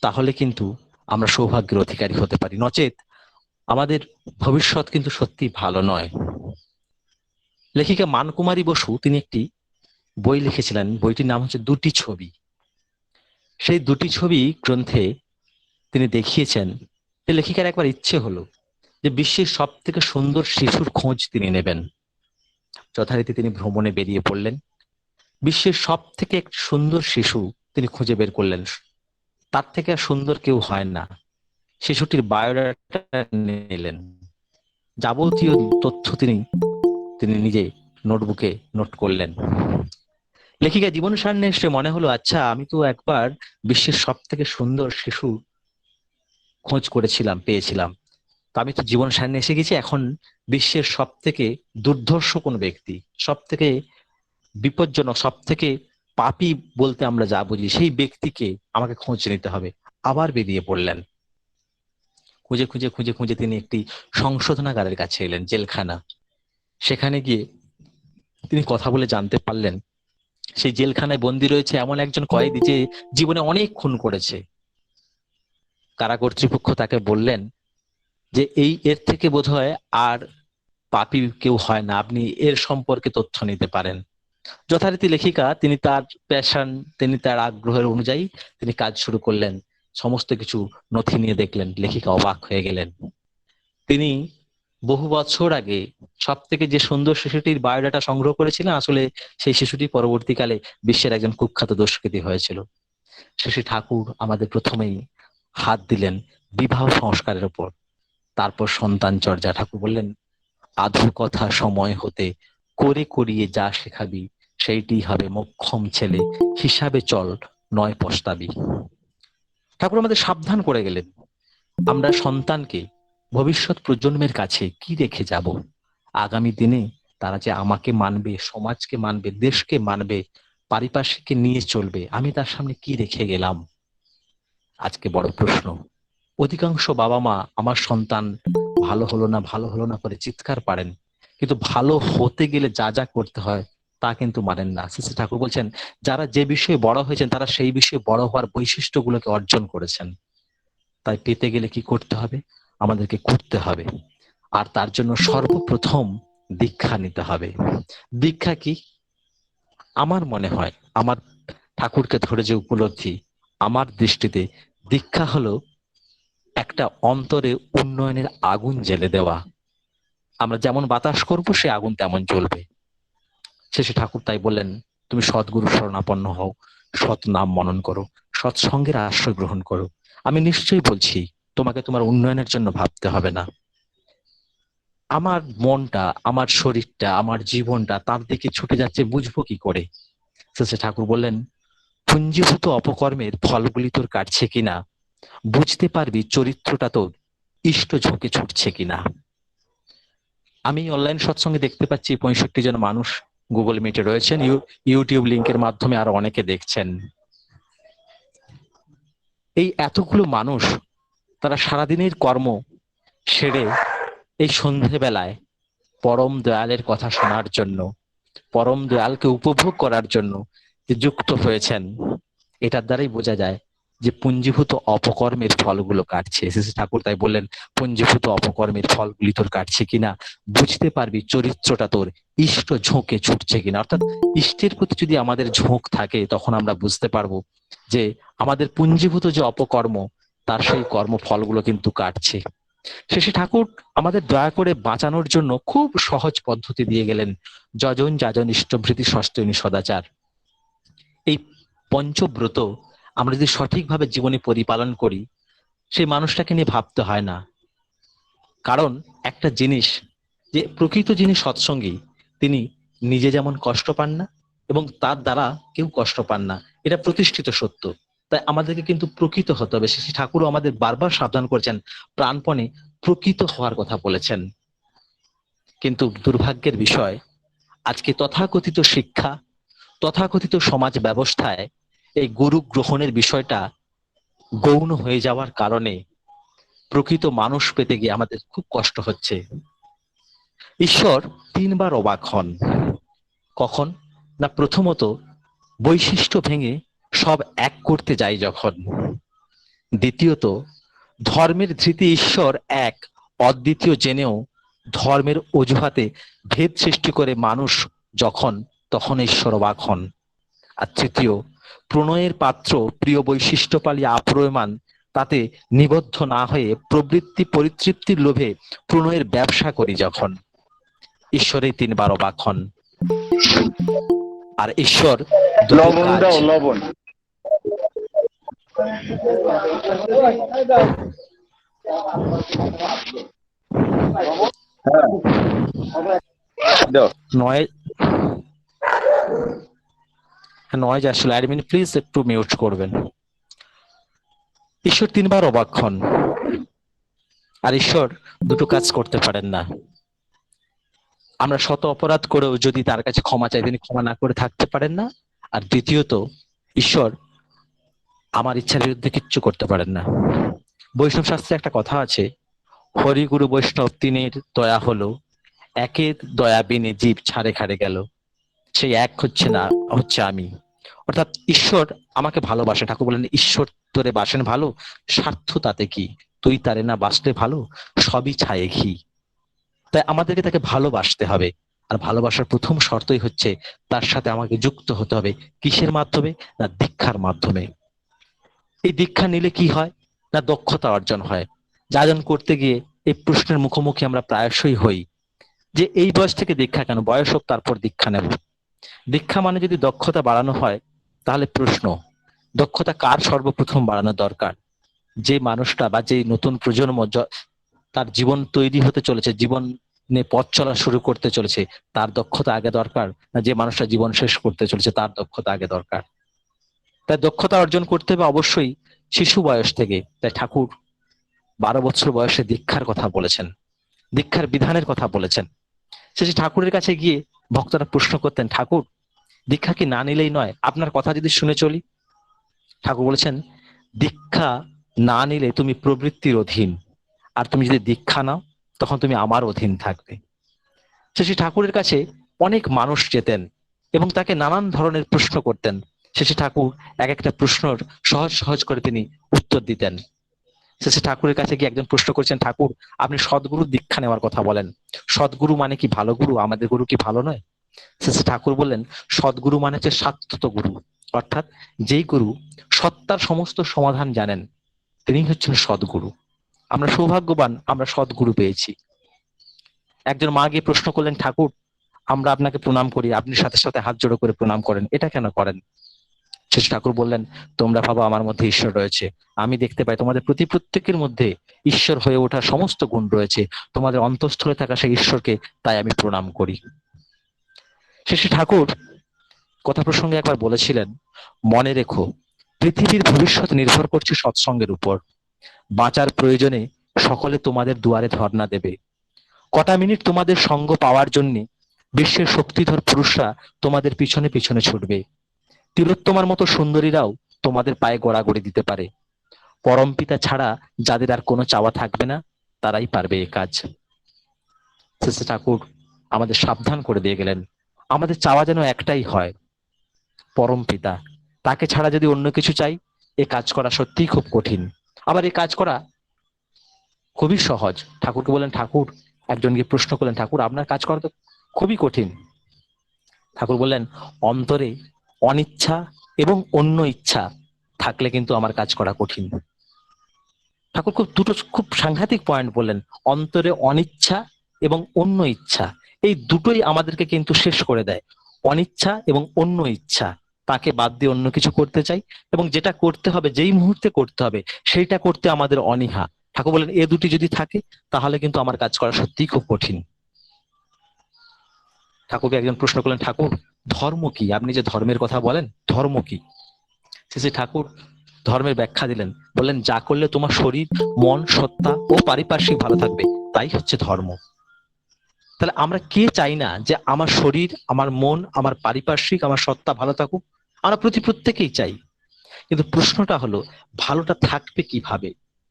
তাহলে কিন্তু আমরা সৌভাগ্যের অধিকারী হতে পারি। নচেত আমাদের ভবিষ্যৎ কিন্তু সত্যি ভালো নয়। লেখিকা মানকুমারী বসু তিনি একটি বই লিখেছিলেন, বইটির নাম হচ্ছে দুটি ছবি। সেই দুটি ছবি গ্রন্থে তিনি দেখিয়েছেন যে লেখিকার একবার ইচ্ছে হলো যে বিশ্বের সব থেকে সুন্দর শিশুর খোঁজ তিনি নেবেন। যথারীতি তিনি ভ্রমণে বেরিয়ে পড়লেন, বিশ্বের সব থেকে এক সুন্দর শিশু তিনি খুঁজে বের করলেন। তার থেকে আর সুন্দর কেউ হয় না। শিশুটির বায়োডাটা নিলেন, যাবতীয় তথ্য তিনি নিজে নোটবুকে নোট করলেন। লেখিকা জীবন সামনে এসে মনে হলো, আচ্ছা আমি তো একবার বিশ্বের সব থেকে সুন্দর শিশু খোঁজ করেছিলাম, পেয়েছিলাম, তো আমি তো জীবন সামনে এসে গেছি, এখন বিশ্বের সব থেকে দুর্ধর্ষ কোন ব্যক্তি, সব থেকে বিপজ্জনক, সব থেকে পাপী বলতে আমরা যা বুঝি সেই ব্যক্তিকে আমাকে খোঁজ নিতে হবে। আবার বেরিয়ে পড়লেন। খুঁজে খুঁজে খুঁজে খুঁজে তিনি একটি সংশোধনাগারের কাছে এলেন, জেলখানা। সেখানে গিয়ে তিনি কথা বলে জানতে পারলেন সেই জেলখানায় বন্দী রয়েছে এমন একজন কয়েদি যে জীবনে অনেক খুন করেছে। কারা কর্তৃপক্ষ তাকে বললেন যে এর থেকে বোধহয় আর পাপী কেউ হয় না, আপনি এর সম্পর্কে তথ্য নিতে পারেন। যথারীতি লেখিকা তিনি তার প্যাশন, তিনি তার আগ্রহের অনুযায়ী তিনি কাজ শুরু করলেন। সমস্ত কিছু নথি নিয়ে দেখলেন। লেখিকা অবাক হয়ে গেলেন। তিনি বহু বছর আগে সব থেকে যে সুন্দর শিশুটির বায়োডাটা সংগ্রহ করেছিলেন, আসলে সেই শিশুটি পরবর্তীকালে বিশ্বের একজন কুখ্যাত দুষ্কৃতী হয়েছিল। শ্রী ঠাকুর আমাদের প্রথমেই হাত দিলেন বিবাহ সংস্কারের উপর, তারপর সন্তান চর্যা। ঠাকুর বললেন, আধু কথা সময় হতে করে করিয়ে যা শেখাবি, সেইটি হবে মোক্ষম ছেলে, হিসাবে চল নয় পস্তাবি। ঠাকুর আমাদের সাবধান করে গেলেন, আমরা সন্তানকে, ভবিষ্যৎ প্রজন্মের কাছে কি রেখে যাব। আগামী দিনে তারা যে আমাকে মানবে, সমাজকে মানবে, দেশকে মানবে, পারিপার্শ্বিককে নিয়ে চলবে, আমি তার সামনে কি রেখে গেলাম। আজকে বড় প্রশ্ন। অধিকাংশ বাবা মা আমার সন্তান ভালো হলো না, ভালো হলো না করে চিৎকার পারেন, কিন্তু ভালো হতে গেলে যা যা করতে হয় তা কিন্তু মানেন না। শ্রী ঠাকুর বলছেন, যারা যে বিষয়ে বড় হয়েছেন তারা সেই বিষয়ে বড় হওয়ার বৈশিষ্ট্যগুলোকে অর্জন করেছেন। তাই পেতে গেলে কি করতে হবে? আমাদেরকে করতে হবে। আর তার জন্য সর্বপ্রথম দীক্ষা নিতে হবে। দীক্ষা কি? আমার মনে হয়, আমার ঠাকুরকে ধরে যে উপলব্ধি, আমার দৃষ্টিতে দীক্ষা হলো একটা অন্তরে উন্নয়নের আগুন জ্বেলে দেওয়া। আমরা যেমন বাতাস করব সে আগুন তেমন জ্বলবে। শেষে ঠাকুর তাই বললেন, তুমি সদ্গুরু শরণাপন্ন হও, সৎ নাম মনন করো, সৎসঙ্গের আশ্রয় গ্রহণ করো। আমি নিশ্চয়ই বলছি তোমাকে তোমার উন্নয়নের জন্য ভাবতে হবে না। আমার মনটা, আমার শরীরটা, আমার জীবনটা তার দিকে ছুটে যাচ্ছে, বুঝবো কি করে? শেষে ঠাকুর বললেন, পুঞ্জীভূত অপকর্মের ফলগুলি তোর কাটছে কিনা বুঝতে পারবি চরিত্রটা তোর ইষ্ট ঝোঁকে ছুটছে কিনা। আমি অনলাইন সৎসঙ্গে দেখতে পাচ্ছি 65 জন মানুষ গুগল মিটে রয়েছেন, ইউটিউব লিংকের মাধ্যমে আরো অনেকে দেখছেন। এই এতগুলো মানুষ তারা সারাদিনের কর্ম সেরে এই সন্ধেবেলায় পরম দয়ালের কথা শোনার জন্য, পরম দয়ালকে উপভোগ করার জন্য যে যুক্ত হয়েছেন, এটার দ্বারাই বোঝা যায় যে পুঞ্জীভূত অপকর্মের ফলগুলো কাটছে। শ্রী ঠাকুর তাই বললেন, পুঞ্জীভূত অপকর্মের ফলগুলি তোর কাটছে কিনা বুঝতে পারবি চরিত্রটা তোর ইষ্ট ঝোঁকে ছুটছে কিনা। অর্থাৎ ইষ্টের প্রতি যদি আমাদের ঝোঁক থাকে, তখন আমরা বুঝতে পারবো যে আমাদের পুঞ্জীভূত যে অপকর্ম তার সেই কর্ম ফলগুলো কিন্তু কাটছে। শেষে ঠাকুর আমাদের দয়া করে বাঁচানোর জন্য খুব সহজ পদ্ধতি দিয়ে গেলেন, যজন যাজন ইষ্টভৃতি ষষ্ঠনী সদাচার। এই পঞ্চব্রত আমরা যদি সঠিকভাবে জীবনে পরিপালন করি, সেই মানুষটাকে নিয়ে ভাবতে হয় না। কারণ একটা জিনিস, যে প্রকৃত যিনি সৎসঙ্গী তিনি নিজে যেমন কষ্ট পান না এবং তার দ্বারা কেউ কষ্ট পান না, এটা প্রতিষ্ঠিত সত্য। তাই আমাদেরকে কিন্তু প্রকৃত হতে হবে। শ্রী ঠাকুরও আমাদের বারবার সাবধান করেছেন, প্রাণপণে প্রকৃত হওয়ার কথা বলেছেন। কিন্তু দুর্ভাগ্যের বিষয়, আজকে তথাকথিত শিক্ষা, তথাকথিত সমাজ ব্যবস্থায় এই গুরু গ্রহণের বিষয়টা গৌণ হয়ে যাওয়ার কারণে প্রকৃত মানুষ পেতে গিয়ে আমাদের খুব কষ্ট হচ্ছে। ঈশ্বর তিনবার অবাক হন। কখন? না প্রথমত বৈশিষ্ট্য ভেঙে সব এক করতে যায় যখন। দ্বিতীয়ত ধর্মের ধৃতি ঈশ্বর এক অদ্বিতীয় জেনেও ধর্মের অজুহাতে ভেদ সৃষ্টি করে মানুষ যখন, তখন ঈশ্বর অবাক হন। আর তৃতীয়, প্রণয়ের পাত্র প্রিয় বৈশিষ্ট্য পালিয়ে আপ্রয়মান তাতে নিবদ্ধ না হয়ে প্রবৃত্তি পরিতৃপ্তির লোভে প্রণয়ের ব্যবসা করি যখন, ঈশ্বরেই তিনবার অবাক হন। আর ঈশ্বর লবণ দাও, লবণ। নয় আসলে অ্যাডমিন প্লিজ একটু মিউট করবেন। ঈশ্বর তিনবার অবাক হন। আর ঈশ্বর দুটো কাজ করতে পারেন না। আমরা শত অপরাধ করেও যদি তার কাছে ক্ষমা চাই, তিনি ক্ষমা না করে থাকতে পারেন না। আর দ্বিতীয়ত, ঈশ্বর আমার ইচ্ছার বিরুদ্ধে কিচ্ছু করতে পারেন না। বৈষ্ণব শাস্ত্রে একটা কথা আছে, হরি গুরু বৈষ্ণব তিনের দয়া হলো, একের দয়া বিনে জীব ছাড়ে খাড়ে গেল। সেই এক হচ্ছে না, হচ্ছে আমি। অর্থাৎ ঈশ্বর আমাকে ভালোবাসেন। ঠাকুর বলেন, ঈশ্বর তোরে বাসেন ভালো, স্বার্থ তাতে কি, তুই তারে না বাসলে ভালো, সবই ছায়ে ঘি। তাই আমাদেরকে তাকে ভালোবাসতে হবে। আর ভালোবাসার প্রথম শর্তই হচ্ছে তার সাথে আমাকে যুক্ত হতে হবে। কিসের মাধ্যমে? না দীক্ষার মাধ্যমে। এই দীক্ষা নিলে কি হয়? না দক্ষতা অর্জন হয়। যাজন করতে গিয়ে এই প্রশ্নের মুখোমুখি আমরা প্রায়শই হই যে এই বয়স থেকে দীক্ষা কেন? বয়স হোক তারপর দীক্ষা নেব। দীক্ষা মানে যদি দক্ষতা বাড়ানো হয়, তাহলে প্রশ্ন, দক্ষতা কার সর্বপ্রথম বাড়ানো দরকার? যে মানুষটা বা যে নতুন প্রজন্ম তার জীবন তৈরি হতে চলেছে, জীবনে পথ চলা শুরু করতে চলেছে, তার দক্ষতা আগে দরকার, না যে মানুষটা জীবন শেষ করতে চলেছে তার দক্ষতা আগে দরকার? তাই দক্ষতা অর্জন করতে হবে অবশ্যই শিশু বয়স থেকে। তাই ঠাকুর 12 বছর বয়সে দীক্ষার কথা বলেছেন, দীক্ষার বিধানের কথা বলেছেন। শেষে ঠাকুরের কাছে গিয়ে ভক্তরা প্রশ্ন করতেন, ঠাকুর দীক্ষা কি না নিলেই নয়? আপনার কথা যদি শুনে চলি। ঠাকুর বলেছেন, দীক্ষা না নিলে তুমি প্রবৃত্তির অধীন, আর তুমি যদি দীক্ষা নাও তখন তুমি আমার অধীন থাকবে। শেষে ঠাকুরের কাছে অনেক মানুষ যেতেন এবং তাকে নানান ধরনের প্রশ্ন করতেন। শেষে ঠাকুর এক একটা প্রশ্নের সহজ সহজ করে তিনি উত্তর দিতেন। শেষে ঠাকুরের কাছে গিয়ে একজন প্রশ্ন করছেন, ঠাকুর আপনি সদ্গুরু দীক্ষা নেওয়ার কথা বলেন, সদ্গুরু মানে কি ভালো গুরু? আমাদের গুরু কি ভালো নয়? শেষে ঠাকুর বললেন, সদ্গুরু মানে হচ্ছে সাত্ত্বত গুরু, অর্থাৎ যেই গুরু সত্তার সমস্ত সমাধান জানেন, তিনি হচ্ছেন সদ্গুরু। আমরা সৌভাগ্যবান, আমরা সদ্গুরু পেয়েছি। একজন মা গিয়ে প্রশ্ন করলেন, ঠাকুর আমরা আপনাকে প্রণাম করি, আপনি সাথে সাথে হাত জোড়ো করে প্রণাম করেন, এটা কেন করেন? শেষ ঠাকুর বললেন, তোমরা ভাবো আমার মধ্যে ঈশ্বর রয়েছে, আমি দেখতে পাই তোমাদের প্রত্যেকের মধ্যে ঈশ্বর হয়ে ওঠার সমস্ত গুণ রয়েছে, তোমাদের অন্তঃস্থলে থাকা সেই ঈশ্বরকে তাই আমি প্রণাম করি। শেষে ঠাকুর কথা প্রসঙ্গে একবার বলেছিলেন, মনে রেখো পৃথিবীর ভবিষ্যৎ নির্ভর করছে সৎসঙ্গের উপর। বাঁচার প্রয়োজনে সকলে তোমাদের দুয়ারে ধর্ণা দেবে। কটা মিনিট তোমাদের সঙ্গ পাওয়ার জন্য বিশ্বের শক্তিধর পুরুষরা তোমাদের পিছনে পিছনে ছুটবে। তিলোত্তমার মতো সুন্দরীরাও তোমাদের পায়ে গড়াগড়ি দিতে পারে। পরম পিতা ছাড়া যাদের আর কোনো চাওয়া থাকবে না, তারাই পারবে এ কাজ। শেষে ঠাকুর আমাদের সাবধান করে দিয়ে গেলেন, আমাদের চাওয়া যেন একটাই হয়, পরম পিতা। তাকে ছাড়া যদি অন্য কিছু চাই, এ কাজ করা সত্যিই খুব কঠিন। আবার এই কাজ করা খুবই সহজ। ঠাকুরকে বললেন, ঠাকুর একজনকে প্রশ্ন করলেন, ঠাকুর আপনার কাজ করা তো খুবই কঠিন। ঠাকুর বললেন, অন্তরে অনিচ্ছা এবং অন্য ইচ্ছা থাকলে কিন্তু আমার কাজ করা কঠিন। ঠাকুর দুটো খুব সাংঘাতিক পয়েন্ট বললেন, অন্তরে অনিচ্ছা এবং অন্য ইচ্ছা, এই দুটোই আমাদেরকে কিন্তু শেষ করে দেয়। অনিচ্ছা এবং অন্য ইচ্ছা, তাকে বাদ দিয়ে অন্য কিছু করতে চাই, এবং যেটা করতে হবে যেই মুহূর্তে করতে হবে সেইটা করতে আমাদের অনীহা। ঠাকুর বলেন, এ দুটি যদি থাকে তাহলে কিন্তু আমার কাজ করা সত্যিই খুব কঠিন। ঠাকুরকে একজন প্রশ্ন করলেন, ঠাকুর ধর্ম কি? আপনি যে ধর্মের কথা বলেন, ধর্ম কি? শেষে ঠাকুর ধর্মের ব্যাখ্যা দিলেন, বললেন, যা করলে তোমার শরীর, মন, সত্তা ও পারিপার্শ্বিক ভালো থাকবে, তাই হচ্ছে ধর্ম। তাহলে আমরা কে চাই না যে আমার শরীর, আমার মন, আমার পারিপার্শ্বিক, আমার সত্তা ভালো থাকুক? আমরা প্রত্যেকেই চাই। কিন্তু প্রশ্নটা হলো ভালোটা থাকবে কিভাবে?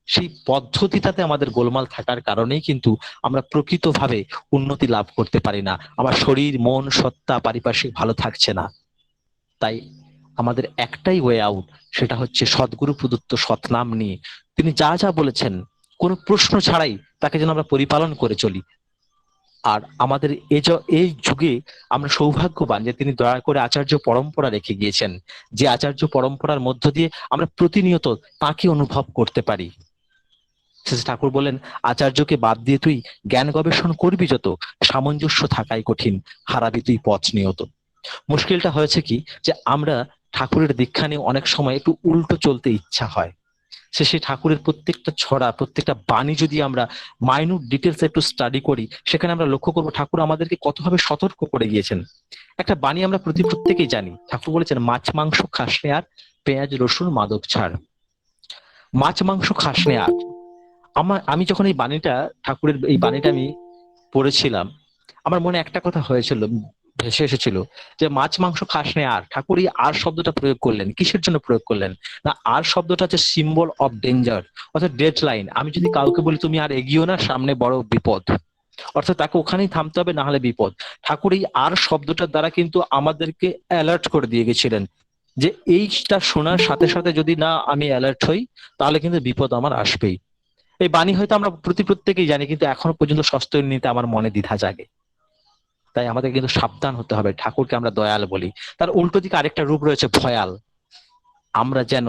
সেই পদ্ধতিটাতে আমাদের গোলমাল থাকার কারণেই কিন্তু আমরা প্রকৃতভাবে উন্নতি লাভ করতে পারি না। আমার শরীর, মন, সত্তা, পারিপার্শ্বিক ভালো থাকছে না। তাই আমাদের একটাই ওয়ে আউট, সেটা হচ্ছে সদ্গুরু প্রদত্ত সৎনাম নিয়ে তিনি যা যা বলেছেন কোনো প্রশ্ন ছাড়াই তাকে যেন আমরা পরিপালন করে চলি। আর আমাদের এই যুগে আমরা সৌভাগ্যবান যে তিনি দয়া করে আচার্য পরম্পরা রেখে গিয়েছেন, যে আচার্য পরম্পরার মধ্য দিয়ে আমরা প্রতিনিয়ত তাকে অনুভব করতে পারি। শ্রী ঠাকুর বলেন, আচার্যকে বাদ দিয়ে তুই জ্ঞান গবেষণ করবি যত, সামঞ্জস্য থাকাই কঠিন, হারাবি তুই পথ নিয়ত। মুশকিলটা হয়েছে কি যে আমরা ঠাকুরের দীক্ষা নিয়ে অনেক সময় একটু উল্টো চলতে ইচ্ছা হয়। সেই ঠাকুরের প্রত্যেকটা ছড়া, প্রত্যেকটা বাণী যদি আমরা মাইনুট ডিটেলস একটু স্টাডি করি, সেখানে আমরা লক্ষ্য করবো ঠাকুর আমাদেরকে কতভাবে সতর্ক করে গিয়েছেন। একটা বাণী আমরা প্রত্যেকেই জানি, ঠাকুর বলেছেন মাছ মাংস খাসনে আর, পেঁয়াজ রসুন মাদক ছাড়। মাছ মাংস খাসনে আর, আমি যখন এই বাণীটা, ঠাকুরের এই বাণীটা আমি পড়েছিলাম, আমার মনে একটা কথা হয়েছিল, ভেসে এসেছিল যে মাছ মাংস খাস নে আর। ঠাকুর এই আর শব্দটা প্রয়োগ করলেন কিসের জন্য প্রয়োগ করলেন? না, আর শব্দটা হচ্ছে সিম্বল অফ ডেঞ্জার, অর্থাৎ ডেড লাইন। আমি যদি কাউকে বলি তুমি আর এগিয়েও না, সামনে বড় বিপদ, অর্থাৎ তাকে ওখানেই থামতে হবে, না হলে বিপদ। ঠাকুর এই আর শব্দটার দ্বারা কিন্তু আমাদেরকে অ্যালার্ট করে দিয়ে গেছিলেন যে এইটা শোনার সাথে সাথে যদি না আমি অ্যালার্ট হই, তাহলে কিন্তু বিপদ আমার আসবেই। এই বাণী হয়তো আমরা প্রত্যেকেই জানি, কিন্তু এখনো পর্যন্ত সস্তর নিতে আমার মনে দ্বিধা জাগে। তাই আমাদের কিন্তু সাবধান হতে হবে। ঠাকুরকে আমরা দয়াল বলি, তার উল্টো দিকে আরেকটা রূপ রয়েছে ভয়াল। আমরা যেন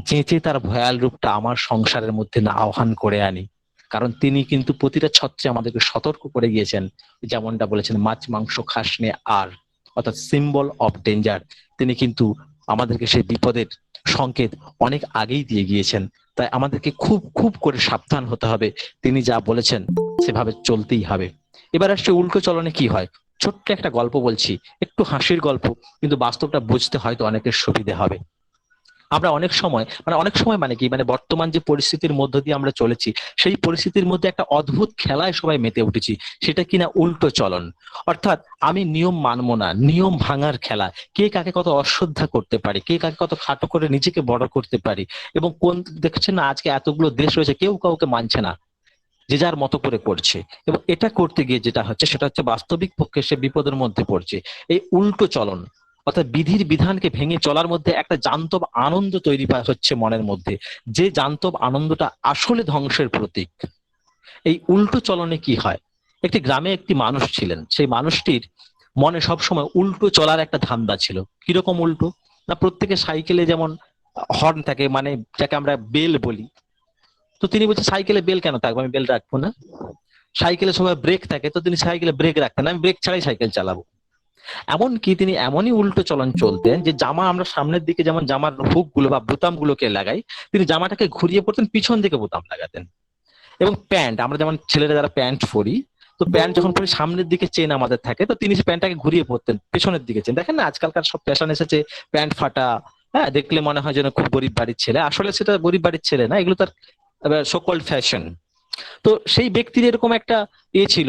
যেচে তার ভয়াল রূপটা আমার সংসারের মধ্যে না আহ্বান করে আনি, কারণ তিনি কিন্তু প্রতিটা ছত্রে আমাদেরকে সতর্ক করে গিয়েছেন। যেমনটা বলেছেন মাছ মাংস খাস নে আর, অর্থাৎ সিম্বল অফ ডেঞ্জার। তিনি কিন্তু আমাদেরকে সেই বিপদের সংকেত অনেক আগেই দিয়ে গিয়েছেন। তাই আমাদেরকে খুব খুব করে সাবধান হতে হবে, তিনি যা বলেছেন সেভাবে চলতেই হবে। এবার আসছে উল্টো চলনে কি হয়। ছোট্ট একটা গল্প বলছি, একটু হাসির গল্প, কিন্তু বাস্তবটা বুঝতে হয়তো অনেকের সুবিধে হবে। আমরা অনেক সময় মানে কি, মানে বর্তমান যে পরিস্থিতির মধ্য দিয়ে আমরা চলেছি, সেই পরিস্থিতির মধ্যে একটা অদ্ভুত খেলায় সবাই মেতে উঠেছি, সেটা কিনা উল্টো চলন। অর্থাৎ আমি নিয়ম মানবো না, নিয়ম ভাঙার খেলা। কে কাকে কত অশ্রদ্ধা করতে পারি, কে কাকে কত খাটো করে নিজেকে বড় করতে পারি। এবং কোন দেখছেন না, আজকে এতগুলো দেশ রয়েছে, কেউ কাউকে মানছে না, যে যার মতো করে করছে। এবং এটা করতে গিয়ে যেটা হচ্ছে, সেটা হচ্ছে বাস্তবিক পক্ষে সে বিপদের মধ্যে পড়ছে। এই উল্টো চলন, অর্থাৎ বিধির বিধানকে ভেঙে চলার মধ্যে একটা জান্তব আনন্দ তৈরি হচ্ছে মনের মধ্যে, যে জান্তব আনন্দটা আসলে ধ্বংসের প্রতীক। এই উল্টো চলনে কি হয়, একটি গ্রামে একটি মানুষ ছিলেন, সেই মানুষটির মনে সবসময় উল্টো চলার একটা ধান্দা ছিল। কিরকম উল্টো? না, প্রত্যেকের সাইকেলে যেমন হর্ন থাকে, মানে যাকে আমরা বেল বলি, তো তিনি বলছে সাইকেলে বেল কেন থাকবে, আমি বেল রাখবো না। সাইকেলে সবাই ব্রেক থাকে, তো তিনি সাইকেলে ব্রেক রাখতেন, আমি ব্রেক ছাড়াই সাইকেল চালাবো। এমনকি তিনি এমনই উল্টো চলন চলতেন যে জামা আমরা সামনের দিকে যেমন জামার হুক গুলো বা বোতাম গুলোকে লাগাই, তিনি জামাটাকে ঘুরিয়ে পড়তেন, পিছন দিকে বোতাম লাগাতেন। এবং প্যান্ট, আমরা যেমন ছেলেরা যারা প্যান্ট পরি, তো প্যান্ট যখন পরি সামনের দিকে চেন আমাদের থাকে, তো তিনি প্যান্টটাকে ঘুরিয়ে পড়তেন, পেছনের দিকে চেন। দেখেন না আজকালকার সব ফ্যাশন এসেছে প্যান্ট ফাটা, হ্যাঁ, দেখলে মনে হয় যেন খুব গরিব বাড়ির ছেলে, আসলে সেটা গরিব বাড়ির ছেলে না, এগুলো তার সো-কল্ড ফ্যাশন। তো সেই ব্যক্তির এরকম একটা ছিল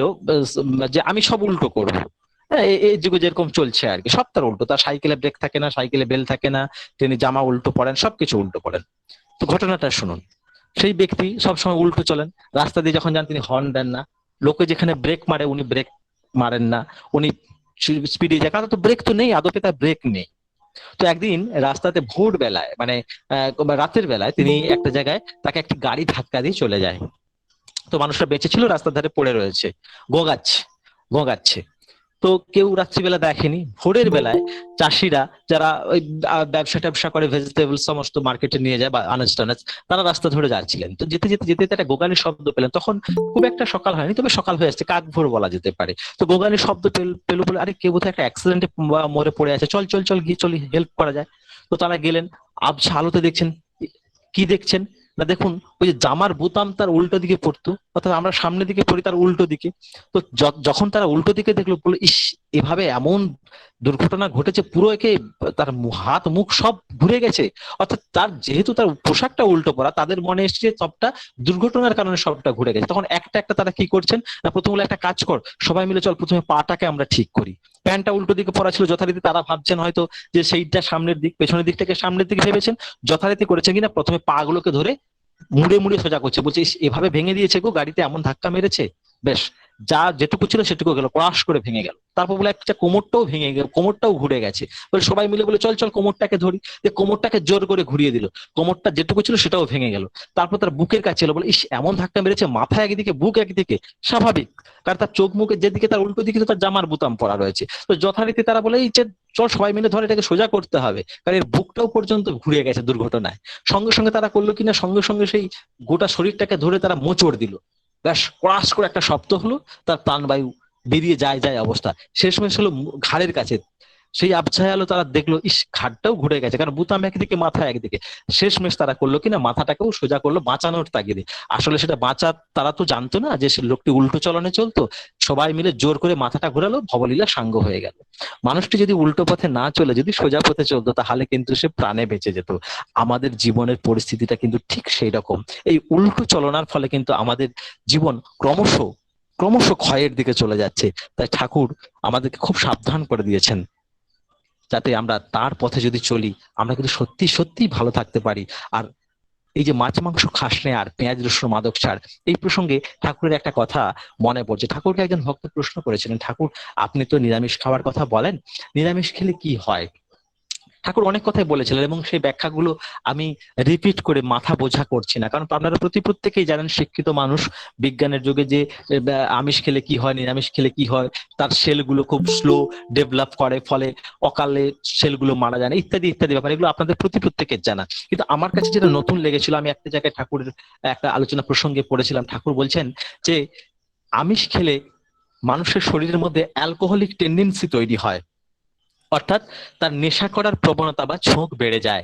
যে আমি সব উল্টো করবো। হ্যাঁ, এই যুগে যেরকম চলছে আর কি, সব তার উল্টো। তার সাইকেলে ব্রেক থাকে না, সাইকেলে বেল থাকে না, তিনি জামা উল্টো পরেন, সবকিছু উল্টো পরেন। তো ঘটনাটা শুনুন। সেই ব্যক্তি সবসময় উল্টো চলেন, রাস্তা দিয়ে যখন যান তিনি হর্ন দেন না, লোকে যেখানে ব্রেক মারে উনি ব্রেক মারেন না, উনি স্পিডে যায়, কারণ তো ব্রেক তো নেই, আদপে তার ব্রেক নেই। তো একদিন রাস্তাতে ভোর বেলায়, মানে রাতের বেলায়, তিনি একটা জায়গায় তাকে একটি গাড়ি ধাক্কা দিয়ে চলে যায়। তো মানুষটা বেঁচে ছিল, রাস্তার ধারে পড়ে রয়েছে, গোগাচ্ছে। তো কেউ রাত্রিবেলা দেখেনি। ভোরের বেলায় চাষিরা যারা ওই ব্যবসা করে, ভেজিটেবল সমস্ত মার্কেটে নিয়ে যায় বা আনাজ টানাজ, তারা রাস্তা ধরে যাচ্ছিলেন। তো যেতে যেতে যেতে একটা গোগানির শব্দ পেলেন। তখন খুব একটা সকাল হয়নি, তবে সকাল হয়ে আসছে, কাক ভোর বলা যেতে পারে। তো গোগানির শব্দ পেল বলে, আরে কেউ বোধহয় একটা অ্যাক্সিডেন্টে মরে পড়ে আছে, চল গিয়ে হেল্প করা যায়। তো তারা গেলেন, আবছা আলোতে দেখছেন, কি দেখছেন না, দেখুন ওই যে জামার বোতাম তার উল্টো দিকে পড়তো, অর্থাৎ আমরা সামনের দিকে পড়ি, তার উল্টো দিকে। তো যখন তারা উল্টো দিকে দেখলো, বললো ইস, এভাবে এমন দুর্ঘটনা ঘটেছে, পুরো একে তার হাত মুখ সব ঘুরে গেছে। অর্থাৎ তার যেহেতু তার পোশাকটা উল্টো পড়া, তাদের মনে এসেছে সবটা দুর্ঘটনার কারণে সবটা ঘুরে গেছে। তখন একটা একটা তারা কি করছেন না, প্রথম বলে একটা কাজ কর, সবাই মিলে চল প্রথমে পাটাকে আমরা ঠিক করি। প্যান্টটা উল্টো দিকে পড়া ছিল, যথারীতি তারা ভাবছেন হয়তো যে সেইটা সামনের দিক, পেছনের দিকটাকে সামনের দিকে ভেবেছেন, যথারীতি করেছেন কিনা প্রথমে পা গুলোকে ধরে মুড়ে মুড়ে সোজা করছে, বলছে ইস, এভাবে ভেঙে দিয়েছে গো, গাড়িতে এমন ধাক্কা মেরেছে, বেশ যা যেটুকু ছিল সেটুকু গেল, ক্রাশ করে ভেঙে গেল। তারপর বলে একটা কোমরটাও ভেঙে গেল, কোমরটাও ঘুরে গেছে। বলে সবাই মিলে বলে চল চল কোমরটাকে ধরি, যে কোমরটাকে জোর করে ঘুরিয়ে দিল, কোমরটা যেটুকু ছিল সেটাও ভেঙে গেল। তারপর তার বুকের কাছে এলো, বলে ইস, এমন ধাক্কা মেরেছে, মাথা একদিকে বুক একদিকে, স্বাভাবিক, কারণ তার চোখ মুখের যেদিকে তার উল্টো দিকে তো তার জামার বোতাম পড়া রয়েছে। তো যথারীতি তারা বলে এই যে চল সবাই মিলে ধরে এটাকে সোজা করতে হবে, কারণ এর বুকটাও পর্যন্ত ঘুরে গেছে দুর্ঘটনায়। সঙ্গে সঙ্গে তারা করলো কিনা, সঙ্গে সঙ্গে সেই গোটা শরীরটাকে ধরে তারা মোচড় দিল, ব্যাস ক্রাশ করে একটা শব্দ হলো, তার প্রাণবায়ু বেরিয়ে যায় যায় অবস্থা। শেষমেশ হলো ঘাড়ের কাছে, সেই আবছায় আলো তারা দেখলো ইস, ঘাটটাও ঘুরে গেছে, কারণ বুতাম একদিকে মাথা একদিকে। শেষমেশ তারা করলো কিনা, মাথাটাকেও সোজা করলো বাঁচানোর তাগিদে। আসলে সেটা বাঁচা, তারা তো জানতো না যে সে লোকটি উল্টো চলনে চলতো। সবাই মিলে জোর করে মাথাটা ঘোরালো, ভবলীলা সাঙ্গ হয়ে গেল। মানুষটি যদি উল্টো পথে না চলে, যদি সোজা পথে চলতো, তাহলে কিন্তু সে প্রাণে বেঁচে যেত। আমাদের জীবনের পরিস্থিতিটা কিন্তু ঠিক সেই রকম। এই উল্টো চলনার ফলে কিন্তু আমাদের জীবন ক্রমশ ক্রমশ ক্ষয়ের দিকে চলে যাচ্ছে। তাই ঠাকুর আমাদেরকে খুব সাবধান করে দিয়েছেন, যাতে আমরা তার পথে যদি চলি, আমরা কিন্তু সত্যি সত্যি ভালো থাকতে পারি। আর এই যে মাছ মাংস খাস নে আর পেঁয়াজ রসুন মাদক ছাড়, এই প্রসঙ্গে ঠাকুরের একটা কথা মনে পড়ছে। ঠাকুরকে একজন ভক্ত প্রশ্ন করেছিলেন, ঠাকুর আপনি তো নিরামিষ খাওয়ার কথা বলেন, নিরামিষ খেলে কি হয়? ঠাকুর অনেক কথাই বলেছিলেন, এবং সেই ব্যাখ্যাগুলো আমি রিপিট করে মাথা বোঝা করছি না, কারণ আপনারা প্রত্যেকেই জানেন, শিক্ষিত মানুষ, বিজ্ঞানের যুগে যে আমিষ খেলে কি হয়, নিরামিষ খেলে কি হয়, তার সেলগুলো খুব স্লো ডেভেলপ করে, ফলে অকালে সেলগুলো মারা যায় না, ইত্যাদি ইত্যাদি ব্যাপার, এগুলো আপনাদের প্রত্যেকের জানা। কিন্তু আমার কাছে যেটা নতুন লেগেছিল, আমি একটা জায়গায় ঠাকুরের একটা আলোচনা প্রসঙ্গে পড়েছিলাম, ঠাকুর বলছেন যে আমিষ খেলে মানুষের শরীরের মধ্যে অ্যালকোহলিক টেন্ডেন্সি তৈরি হয়, অর্থাৎ তার নেশা করার প্রবণতা বা ঝোঁক বেড়ে যায়।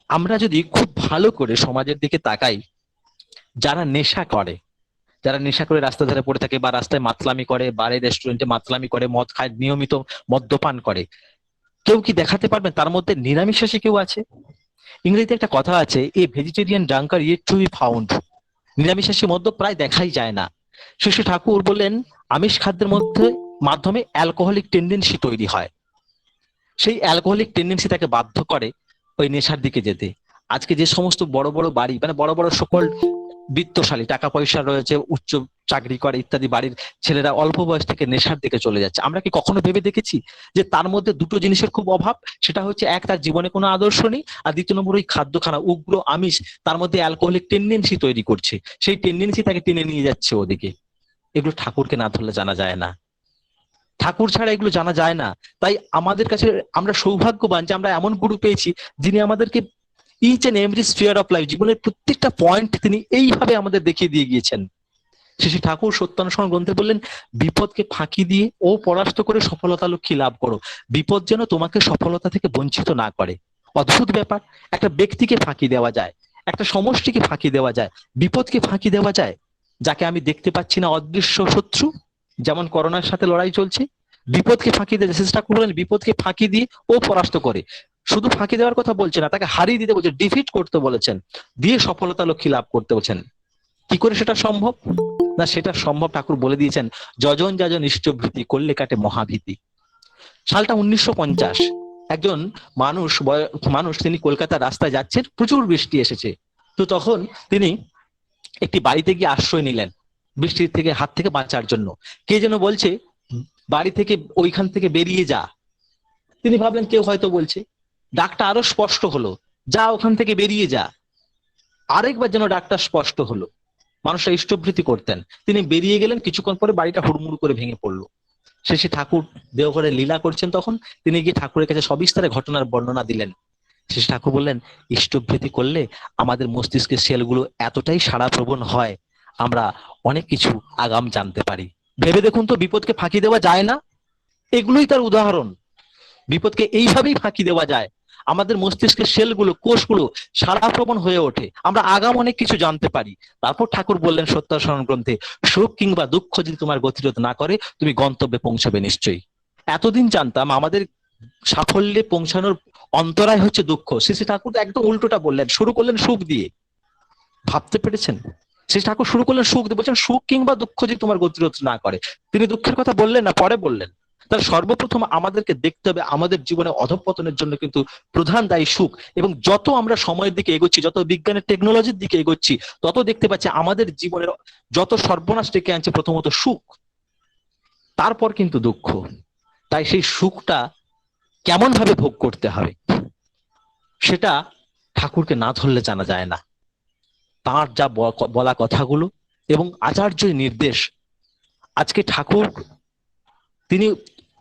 আমরা যদি খুব ভালো করে সমাজের দিকে তাকাই, যারা নেশা করে রাস্তা ধারে পড়ে থাকে, বা রাস্তায় মাতলামি করে, বারে রেস্টুরেন্টে মাতলামি করে, মদ খায়, নিয়মিত মদ্যপান করে, কেউ কি দেখাতে পারবেন তার মধ্যে নিরামিষাশী কেউ আছে? ইংরেজিতে একটা কথা আছে, a vegetarian drunkard yet to be found. নিরামিষাশী মদ্য প্রায় দেখাই যায় না। শ্রী ঠাকুর বললেন আমিষ খাদ্যের মাধ্যমে অ্যালকোহলিক টেন্ডেন্সি তৈরি হয়, সেই অ্যালকোহলিক টেন্ডেন্সি তাকে বাধ্য করে ওই নেশার দিকে যেতে। আজকে যে সমস্ত বড় বড় বাড়ি, মানে বড় বড় সকল বিত্তশালী, টাকা পয়সা রয়েছে, উচ্চ চাকরি করে ইত্যাদি বাড়ির ছেলেরা অল্প বয়স থেকে নেশার দিকে চলে যাচ্ছে। আমরা কি কখনো ভেবে দেখেছি যে তার মধ্যে দুটো জিনিসের খুব অভাব? সেটা হচ্ছে, এক, তার জীবনে কোনো আদর্শ নেই, আর দ্বিতীয় নম্বর ওই খাদ্যখানা উগ্র আমিষ তার মধ্যে অ্যালকোহলিক টেন্ডেন্সি তৈরি করছে, সেই টেন্ডেন্সি তাকে টেনে নিয়ে যাচ্ছে ওদিকে। এগুলো ঠাকুরকে না ধরলে জানা যায় না, ঠাকুর ছাড়া এগুলো জানা যায় না। তাই আমাদের কাছে আমরা সৌভাগ্যবান যে আমরা এমন গুরু পেয়েছি, যিনি আমাদেরকে each and every sphere of life, জীবনের প্রত্যেকটা পয়েন্ট তিনি এইভাবে আমাদের দেখিয়ে দিয়ে গিয়েছেন। শ্রী ঠাকুর সত্যানুসরণ গ্রন্থে বললেন, বিপদকে ফাঁকি দিয়ে ও পরাস্ত করে সফলতা লক্ষ্যে লাভ করো। বিপদ যেন তোমাকে সফলতা থেকে বঞ্চিত না করে। অদ্ভুত ব্যাপার, একটা ব্যক্তিকে ফাঁকি দেওয়া যায়, একটা সমষ্টিকে ফাঁকি দেওয়া যায়, বিপদকে ফাঁকি দেওয়া যায়। যাকে আমি দেখতে পাচ্ছি না, অদৃশ্য শত্রু, যেমন করোনার সাথে লড়াই চলছে, বিপদকে ফাঁকি দিয়ে শ্রী ঠাকুর বলেন বিপদকে ফাঁকি দিয়ে ও পরাস্ত করে। শুধু ফাঁকি দেওয়ার কথা বলছে না, তাকে হারিয়ে দিতে বলছে, ডিফিট করতে বলেছেন, দিয়ে সফলতা লক্ষ্যে লাভ করতে বলছেন। কি করে সেটা সম্ভব? না, সেটা সম্ভব ঠাকুর বলে দিয়েছেন, যজন যাজন ইষ্টভৃতি করলে কাটে মহাভীতি। সালটা 1950। একজন মানুষ তিনি কলকাতার রাস্তায় যাচ্ছেন, প্রচুর বৃষ্টি এসেছে। তো তখন তিনি একটি বাড়িতে গিয়ে আশ্রয় নিলেন, বৃষ্টির থেকে হাত থেকে বাঁচার জন্য। কে যেন বলছে বাড়ি থেকে, ওইখান থেকে বেরিয়ে যা। তিনি ভাবলেন কেউ হয়তো বলছে, ডাকটা আরো স্পষ্ট হলো, যা ওখান থেকে বেরিয়ে যা। আরেকবার যেন ডাকটা স্পষ্ট হলো, মানুষরা ইষ্টভৃতি করতেন, তিনি বেরিয়ে গেলেন। কিছুক্ষণ পরে বাড়িটা হুড়মুড় করে ভেঙে পড়লো। শেষে ঠাকুর দেওঘরে লীলা করছেন, তখন তিনি গিয়ে ঠাকুরের কাছে সবিস্তারে ঘটনার বর্ণনা দিলেন। শেষে ঠাকুর বললেন, ইষ্টভৃতি করলে আমাদের মস্তিষ্কের সেলগুলো এতটাই সাড়াপ্রবণ হয়, আমরা অনেক কিছু আগাম জানতে পারি। ভেবে দেখুন তো, বিপদকে ফাঁকি দেওয়া যায় না? এগুলোই তার উদাহরণ। বিপদকে এইভাবেই ফাঁকি দেওয়া যায়। আমাদের মস্তিষ্কের সেলগুলো, কোষগুলো সারাপ্রবণ হয়ে ওঠে, আমরা আগাম অনেক কিছু জানতে পারি। তারপর ঠাকুর বললেন সত্যাসরণ গ্রন্থে, সুখ কিংবা দুঃখ যদি তোমার গতিরোধ না করে তুমি গন্তব্যে পৌঁছাবে নিশ্চয়ই। এতদিন জানতাম আমাদের সাফল্যে পৌঁছানোর অন্তরায় হচ্ছে দুঃখ। শ্রী শ্রী ঠাকুর একদম উল্টোটা বললেন, শুরু করলেন সুখ দিয়ে। ভাবতে পেরেছেন? শ্রী ঠাকুর শুরু করলেন সুখ দিয়ে, বলছেন সুখ কিংবা দুঃখ যদি তোমার গতিরোধ না করে। তিনি দুঃখের কথা বললেন না, পরে বললেন। তাহলে সর্বপ্রথম আমাদেরকে দেখতে হবে আমাদের জীবনে অধঃপতনের জন্য কিন্তু প্রধান দায়ী সুখ। এবং যত আমরা সময়ের দিকে এগোচ্ছি, যত বিজ্ঞানের টেকনোলজির দিকে এগোচ্ছি, তত দেখতে পাচ্ছি আমাদের জীবনের যত সর্বনাশ ডেকে আনছে প্রথমত সুখ, তারপর কিন্তু দুঃখ। তাই সেই সুখটা কেমন ভাবে ভোগ করতে হবে সেটা ঠাকুরকে না ধরলে জানা যায় না। তার যা বলা কথাগুলো এবং আচার্যের নির্দেশ, আজকে ঠাকুর তিনি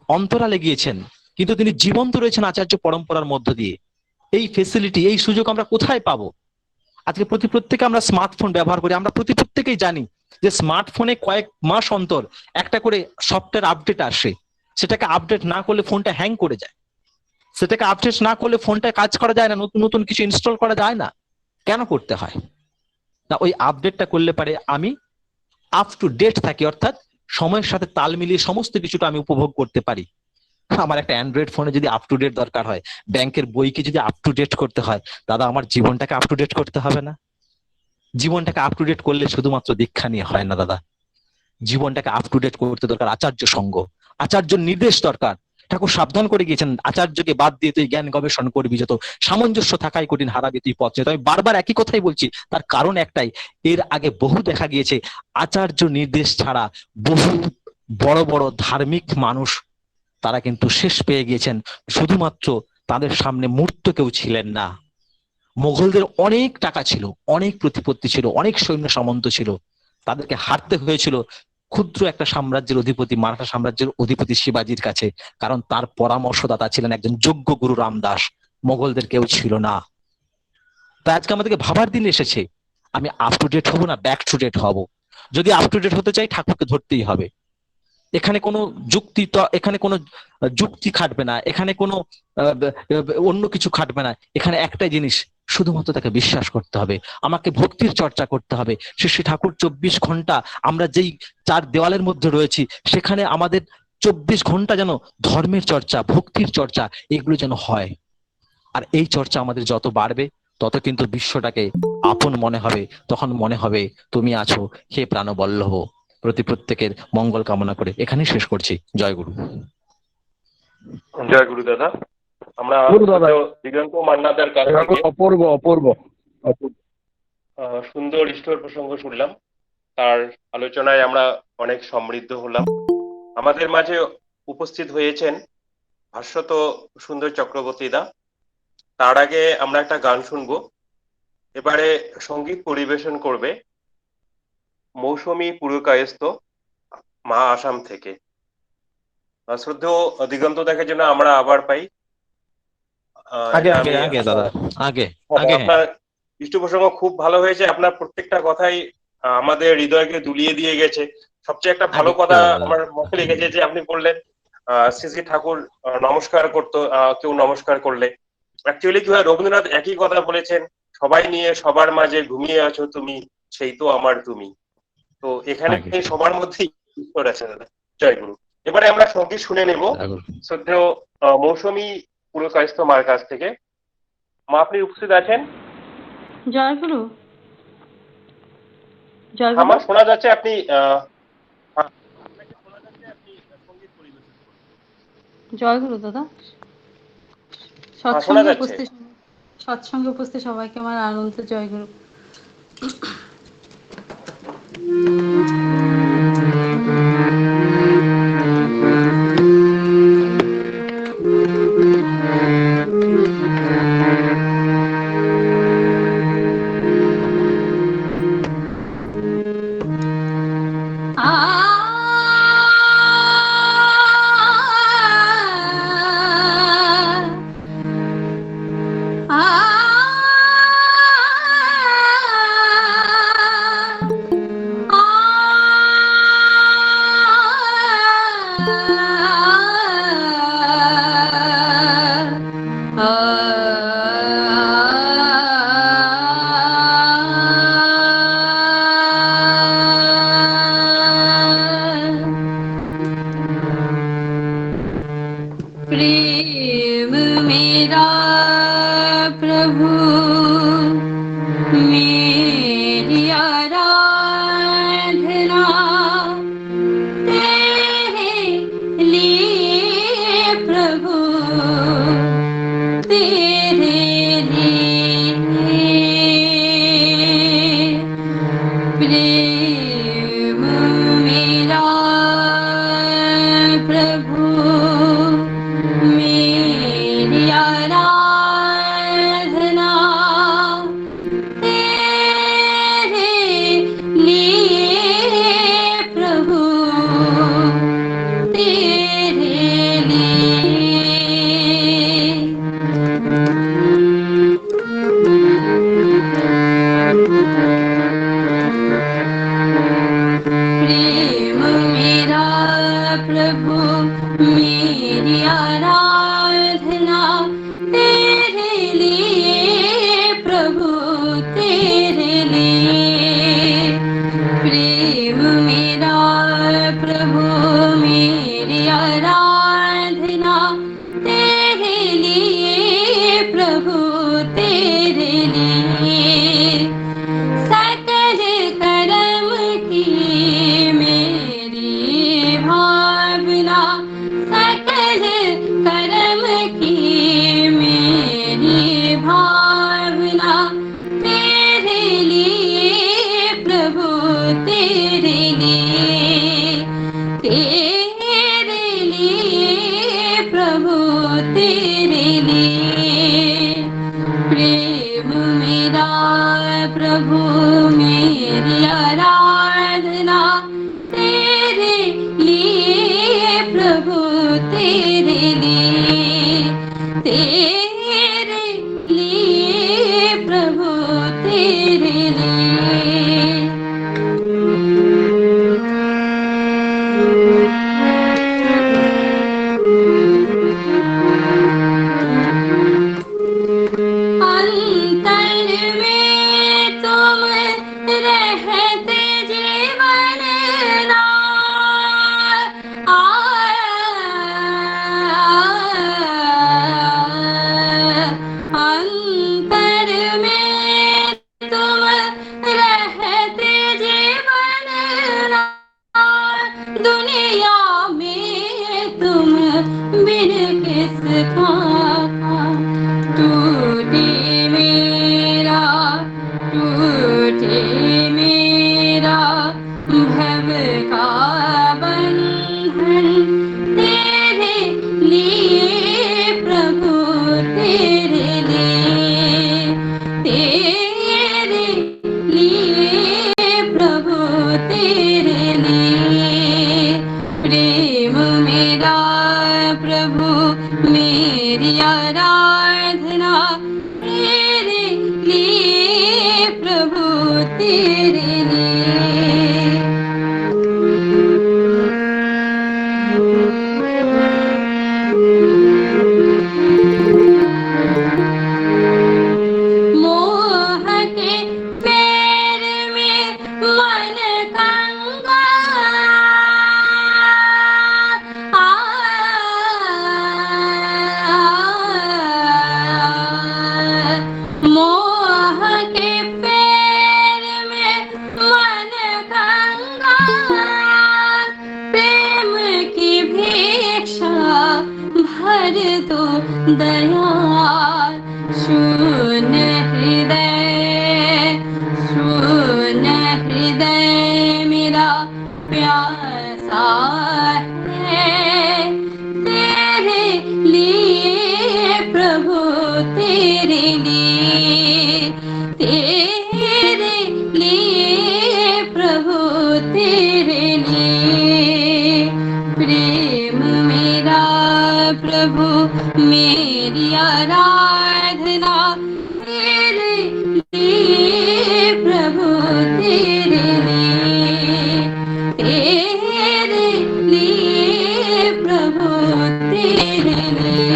অন্তরালে গিয়েছেন কিন্তু তিনি জীবন্ত রয়েছেন আচার্য পরম্পরার মধ্য দিয়ে। এই ফেসিলিটি, এই সুযোগ আমরা কোথায় পাবো? আজকে প্রত্যেকে আমরা স্মার্টফোন ব্যবহার করি, আমরা প্রত্যেকেই জানি যে স্মার্টফোনে কয়েক মাস অন্তর একটা করে সফটওয়্যার আপডেট আসে। সেটাকে আপডেট না করলে ফোনটা হ্যাং করে যায়, সেটাকে আপডেট না করলে ফোনটা কাজ করা যায় না, নতুন নতুন কিছু ইনস্টল করা যায় না। কেন করতে হয় না? ওই আপডেটটা করলে পারে আমি আপ টু ডেট থাকি, অর্থাৎ সময়ের সাথে তাল মিলিয়ে সমস্ত কিছুটা আমি উপভোগ করতে পারি। আমার একটা অ্যান্ড্রয়েড ফোনে যদি আপ টু ডেট দরকার হয়, ব্যাংকের বইকে যদি আপ টু ডেট করতে হয়, দাদা আমার জীবনটাকে আপ টু ডেট করতে হবে না? জীবনটাকে আপ টু ডেট করলে শুধুমাত্র দীক্ষা নিয়ে হয় না দাদা, জীবনটাকে আপ টু ডেট করতে দরকার আচার্য সঙ্গ, আচার্য নির্দেশ দরকার। ঠাকুর সাবধান করে গিয়েছেন, আচার্যকে বাদ দিয়ে তুই জ্ঞান গবেষণ করবি যত, সামঞ্জস্য থাকাই কঠিন, হারাবি তুই পথ। আমি বারবার একই কথাই বলছি, তার কারণ একটাই, এর আগে বহু দেখা গিয়েছে আচার্য নির্দেশ ছাড়া বহু বড় বড় ধার্মিক মানুষ তারা কিন্তু শেষ পেয়ে গিয়েছেন, শুধুমাত্র তাদের সামনে মূর্ত কেউ ছিলেন না। মোগলদের অনেক টাকা ছিল, অনেক প্রতিপত্তি ছিল, অনেক সৈন্য সামন্ত ছিল, তাদেরকে হারতে হয়েছিল ক্ষুদ্র একটা সাম্রাজ্যের অধিপতি, মারাঠা সাম্রাজ্যের অধিপতি শিবাজির কাছে, কারণ তার পরামর্শদাতা ছিলেন একজন যোগ্য গুরু রামদাস। মোগলদের কেউ ছিল না। তাই আজকে আমাদেরকে ভাবার দিন এসেছে, আমি আপ টু ডেট হবো না ব্যাক টু ডেট হব। যদি আপ টু ডেট হতে চাই ঠাকুরকে ধরতেই হবে। এখানে কোনো যুক্তি খাটবে না, এখানে কোনো অন্য কিছু খাটবে না। এখানে একটাই জিনিস, শুধুমাত্র তাকে বিশ্বাস করতে হবে, আমাকে ভক্তির চর্চা করতে হবে। শ্রী ঠাকুর 24 ঘন্টা আমরা যেই 4 দেওয়ালের মধ্যে রয়েছি, সেখানে আমাদের 24 ঘন্টা যেন ধর্মের চর্চা, ভক্তির চর্চা এগুলো যেন হয়। আর এই চর্চা আমাদের যত বাড়বে তত কিন্তু বিশ্বটাকে আপন মনে হবে, তখন মনে হবে তুমি আছো হে প্রাণবল্লভ। প্রত্যেকের মঙ্গল কামনা করে এখানেই শেষ করছি। জয় গুরু। জয় গুরু দাদা। আমরা দিগন্ত মান্নাদার কাছ থেকে অপূর্ব সুন্দর ঈশ্বর প্রসঙ্গ শুনলাম, তার আলোচনায় আমরা অনেক সমৃদ্ধ হলাম। আমাদের মাঝে উপস্থিত হয়েছেন ভাষ্যত সুন্দর চক্রবর্তী দা। তার আগে আমরা একটা গান শুনবো। এবারে সঙ্গীত পরিবেশন করবে মৌসুমী পুরকায়স্থ, মা আসাম থেকে। শ্রদ্ধেয় দিগন্ত দেখার জন্য আমরা আবার পাই। আপনার ইষ্ট প্রসঙ্গ খুব ভালো হয়েছে, আপনার প্রত্যেকটা কথাই আমাদের হৃদয়কে দুলিয়ে দিয়ে গেছে। সবচেয়ে একটা ভালো কথা আমার মনে লেগেছে যে আপনি বললেন শ্রী শ্রী ঠাকুর নমস্কার করতো, কেউ নমস্কার করলে। অ্যাকচুয়ালি কি হয়, রবীন্দ্রনাথ একই কথা বলেছেন, সবাই নিয়ে সবার মাঝে ঘুমিয়ে আছো তুমি, সেই তো আমার তুমি। তো এখানে সবার মধ্যেই ঈশ্বর আছে দাদা। জয় গুরু। এবারে আমরা সঙ্গীত শুনে নেব শ্রদ্ধেয় মৌসুমী পুরকায়স্থ মার কাছ থেকে। মা আপনি উপস্থিত আছেন? জয় গুরু। জয় গুরু। আমার শোনা যাচ্ছে, আপনি জয় গুরু দাদা। সৎসঙ্গে উপস্থিত সবাইকে আমার আনন্দ জয় গুরু। मेरी आराधना तेरे लिए प्रभु, तेरे प्रेम मेरा प्रभु, मेरी आराधना तेरे लिए प्रभु, तेरे प्रेम मेरा प्रभु, मेरी आराधना तेरे लिए प्रभु, तेरे लिए प्रेम मेरा प्रभु, मेरी आराधना तेरे लिए प्रभु, तेरे लिए सकल कर्म की मेरी भावना, सकल कर्म की मेरी भावना तेरे लिए प्रभु, तेरे लिए, तेरे लिए प्रभु, तेरे लिए प्रेम मेरा प्रभु, मेरी आराधना तेरे लिए प्रभु, तेरे लिए, तेरे लिए प्रभु, तेरे अंतर में तुम रहते जीवन ना अंतर में तुम रहते जीवन ना, दुनिया में तुम बिन किसका टूटे मेरा, टूटे मेरा भव का बंधन तेरे लिए प्रभु, तेरे लिए, तेरे लिए प्रभु, तेरे लिए प्रेम मेरा प्रभु, मेरी आराधना तेरे लिए प्रभु, तेरे मोह के पैर में मन कंगा मोह के पैर में मन कंगा, प्रेम की भिक्षा भर दो दया, शून्य हृदय मेरा प्यासा है तेरे लिए प्रभु, तेरे लिए, तेरे लिए प्रभु, तेरे लिए प्रेम मेरा प्रभु, मेरी आराधना तेरे लिए प्रभु, तेरे लिए, तेरे लिए प्रभु, तेरे लिए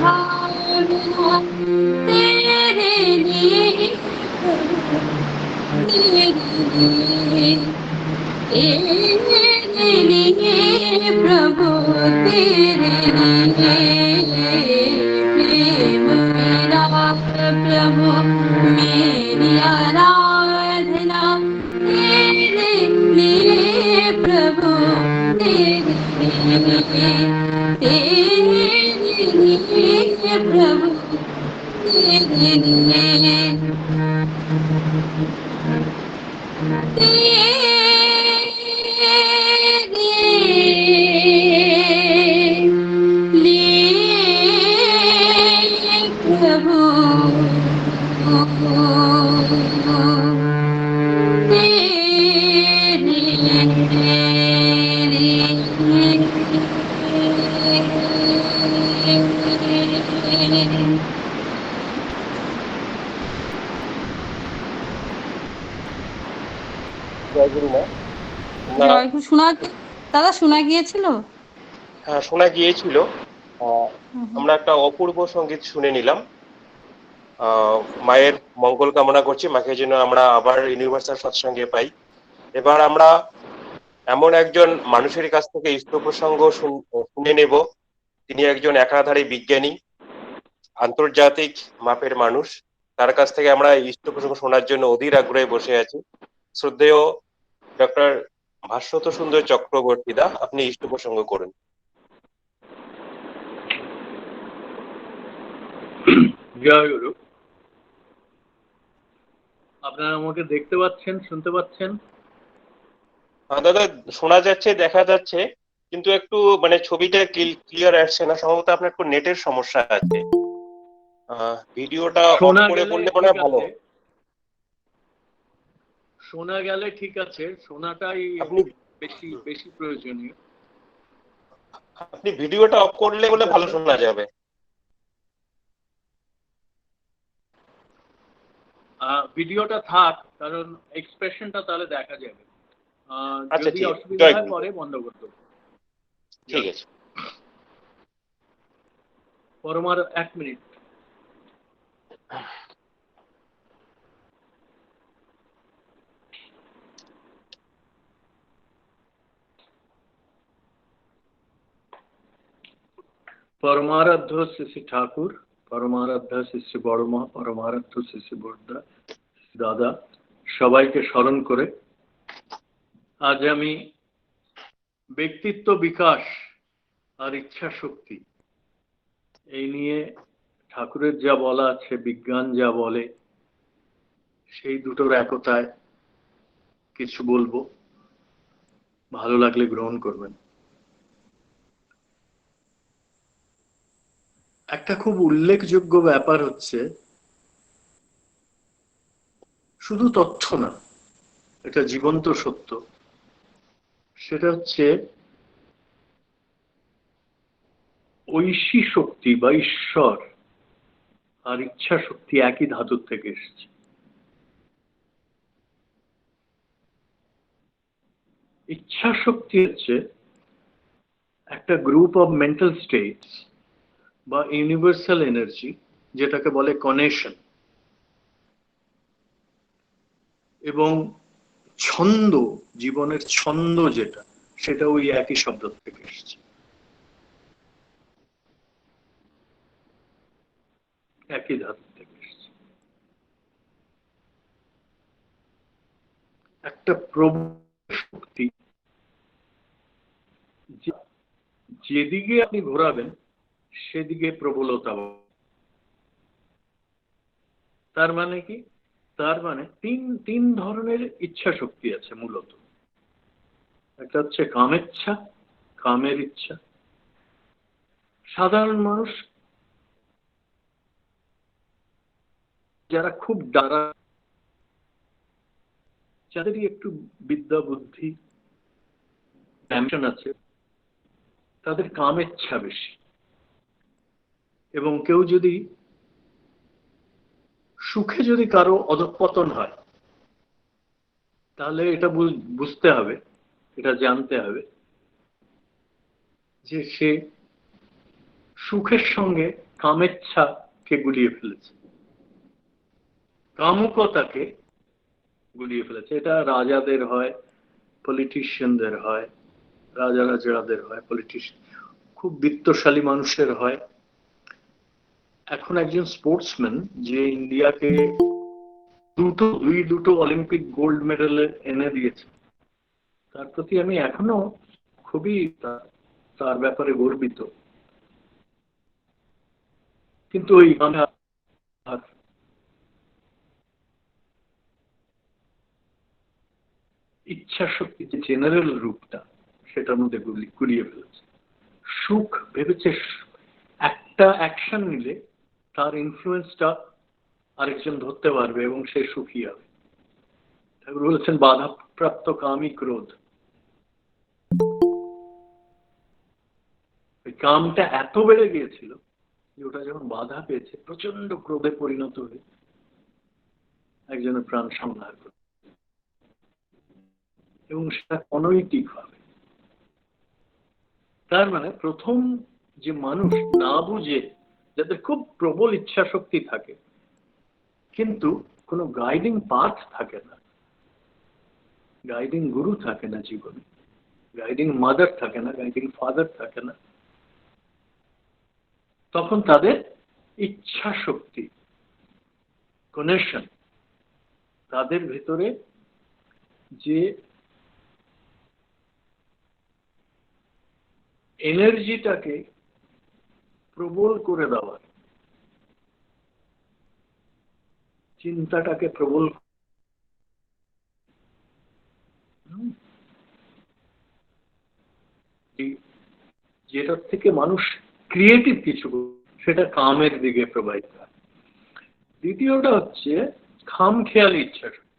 भावना तेरे लिए तेरे लिए प्रभु तेरे लिए प्रेम मेरा प्रभु मेरी आराधना तेरे लिए प्रभु तेरे लिए प्रभु तेरे জয় গুরু মা। শোনা দাদা শোনা গিয়েছিল? হ্যাঁ, শোনা গিয়েছিল। আমরা একটা অপূর্ব সঙ্গীত শুনে নিলাম। মায়ের মঙ্গল কামনা করছি, মাকে যেন আমরা আবার ইউনিভার্সাল সৎসঙ্গে পাই। এবার আমরা এমন একজন মানুষের কাছ থেকে ইষ্ট প্রসঙ্গ শুনে নেব। তিনি একজন একাধারে বিজ্ঞানী, আন্তর্জাতিক মাপের মানুষ। তার কাছ থেকে আমরা ইষ্ট প্রসঙ্গ শোনার জন্য অধীর আগ্রহে বসে আছি। শ্রদ্ধেয় ডক্টর ভাস্বত সুন্দর চক্রবর্তী দা, আপনি ইষ্ট প্রসঙ্গ করুন। জয় গুরু। আপনারা আমাকে দেখতে পাচ্ছেন, শুনতে পাচ্ছেন? দাদা শোনা যাচ্ছে, দেখা যাচ্ছে, কিন্তু একটু মানে ছবিটা ক্লিয়ার আসছে না। সম্ভবত আপনার একটু নেটের সমস্যা আছে। ভিডিওটা অন করে বললে মনে হয় ভালো। শোনা গেলে ঠিক আছে, শোনাটাই বেশি বেশি প্রয়োজনীয়। আপনি ভিডিওটা অফ করলে বলে ভালো শোনা যাবে। ভিডিওটা থাক, কারণ এক্সপ্রেশনটা তাহলে দেখা যাবে। আচ্ছা, যদি ঠিক অসুবিধা হয় পরে বন্ধ করতে হবে। ঠিক আছে। পরমার 1 মিনিট। পরমারাধ্য শ্রী ঠাকুর, পরমারাধ্য শ্রী বড়মা, পরমারাধ্য শ্রী বড়দা, দাদা, সবাইকে স্মরণ করে আজ আমি ব্যক্তিত্ব বিকাশ আর ইচ্ছা শক্তি এই নিয়ে ঠাকুরের যা বলা আছে, বিজ্ঞান যা বলে, সেই দুটোর একতায় কিছু বলবো। ভালো লাগলে গ্রহণ করবেন। একটা খুব উল্লেখযোগ্য ব্যাপার হচ্ছে, শুধু তথ্য না, এটা জীবন্ত সত্য। সেটা হচ্ছে ঐশী শক্তি বা ঈশ্বর আর ইচ্ছা শক্তি একই ধাতুর থেকে এসেছে। ইচ্ছা শক্তি হচ্ছে একটা গ্রুপ অফ মেন্টাল স্টেটস বা ইউনিভার্সাল এনার্জি, যেটাকে বলে কনেকশন। এবং ছন্দ, জীবনের ছন্দ যেটা, সেটা ওই একই শব্দ থেকে এসেছে, একই ধাতু থেকে এসেছে। একটা প্রবল শক্তি, যেদিকে আপনি ঘোরাবেন সেদিকে প্রবলতা। তার মানে কি? তার মানে তিন ধরনের ইচ্ছা শক্তি আছে মূলত। একটা হচ্ছে কামেচ্ছা, কামের ইচ্ছা। সাধারণ মানুষ যারা খুব ডারা, যাদেরই একটু বিদ্যা বুদ্ধি অ্যাম্বিশন আছে, তাদের কামেচ্ছা বেশি। এবং কেউ যদি সুখে যদি কারো অধঃপতন হয়, তাহলে এটা বুঝতে হবে, এটা জানতে হবে যে সে সুখের সঙ্গে কামেচ্ছাকে গুলিয়ে ফেলেছে, কামুকতাকে গুলিয়ে ফেলেছে। এটা রাজাদের হয়, পলিটিশিয়ানদের হয়, রাজাদের হয়, পলিটিশিয়ান, খুব বিত্তশালী মানুষের হয়। এখন একজন স্পোর্টসম্যান যে ইন্ডিয়াকে দুটো অলিম্পিক গোল্ড মেডেল এনে দিয়েছে, তার প্রতি আমি এখনো খুবই তার ব্যাপারে গর্বিত। কিন্তু ওই ইচ্ছা শক্তি যে জেনারেল রূপটা, সেটার মধ্যে গুলিয়ে ফেলেছে। সুখ ভেবেছে একটা অ্যাকশন নিলে তার ইনফ্লুয়েন্সটা আরেকজন ধরতে পারবে এবং সে সুখী হবে। ঠাকুর বলেছেন বাধাপ্রাপ্ত কামী ক্রোধ। ওই কামটা এত বেড়ে গিয়েছিল যে ওটা যখন বাধা পেয়েছে প্রচন্ড ক্রোধে পরিণত হয়ে একজনের প্রাণ সংহার করে, এবং সেটা অনৈতিক ভাবে। তার মানে প্রথম যে মানুষ না বুঝে, যাদের খুব প্রবল ইচ্ছা শক্তি থাকে কিন্তু কোনো গাইডিং পাথ থাকে না, গাইডিং গুরু থাকে না জীবনে, গাইডিং মাদার থাকে না, গাইডিং ফাদার থাকে না, তখন তাদের ইচ্ছা শক্তি, কনেকশন, তাদের ভিতরে যে এনার্জিটাকে প্রবল করে দেওয়ার, চিন্তাটাকে প্রবল, যেটার থেকে মানুষ ক্রিয়েটিভ কিছু, সেটা কামের দিকে প্রবাহিত হয়। দ্বিতীয়টা হচ্ছে খামখেয়ালি ইচ্ছা শক্তি।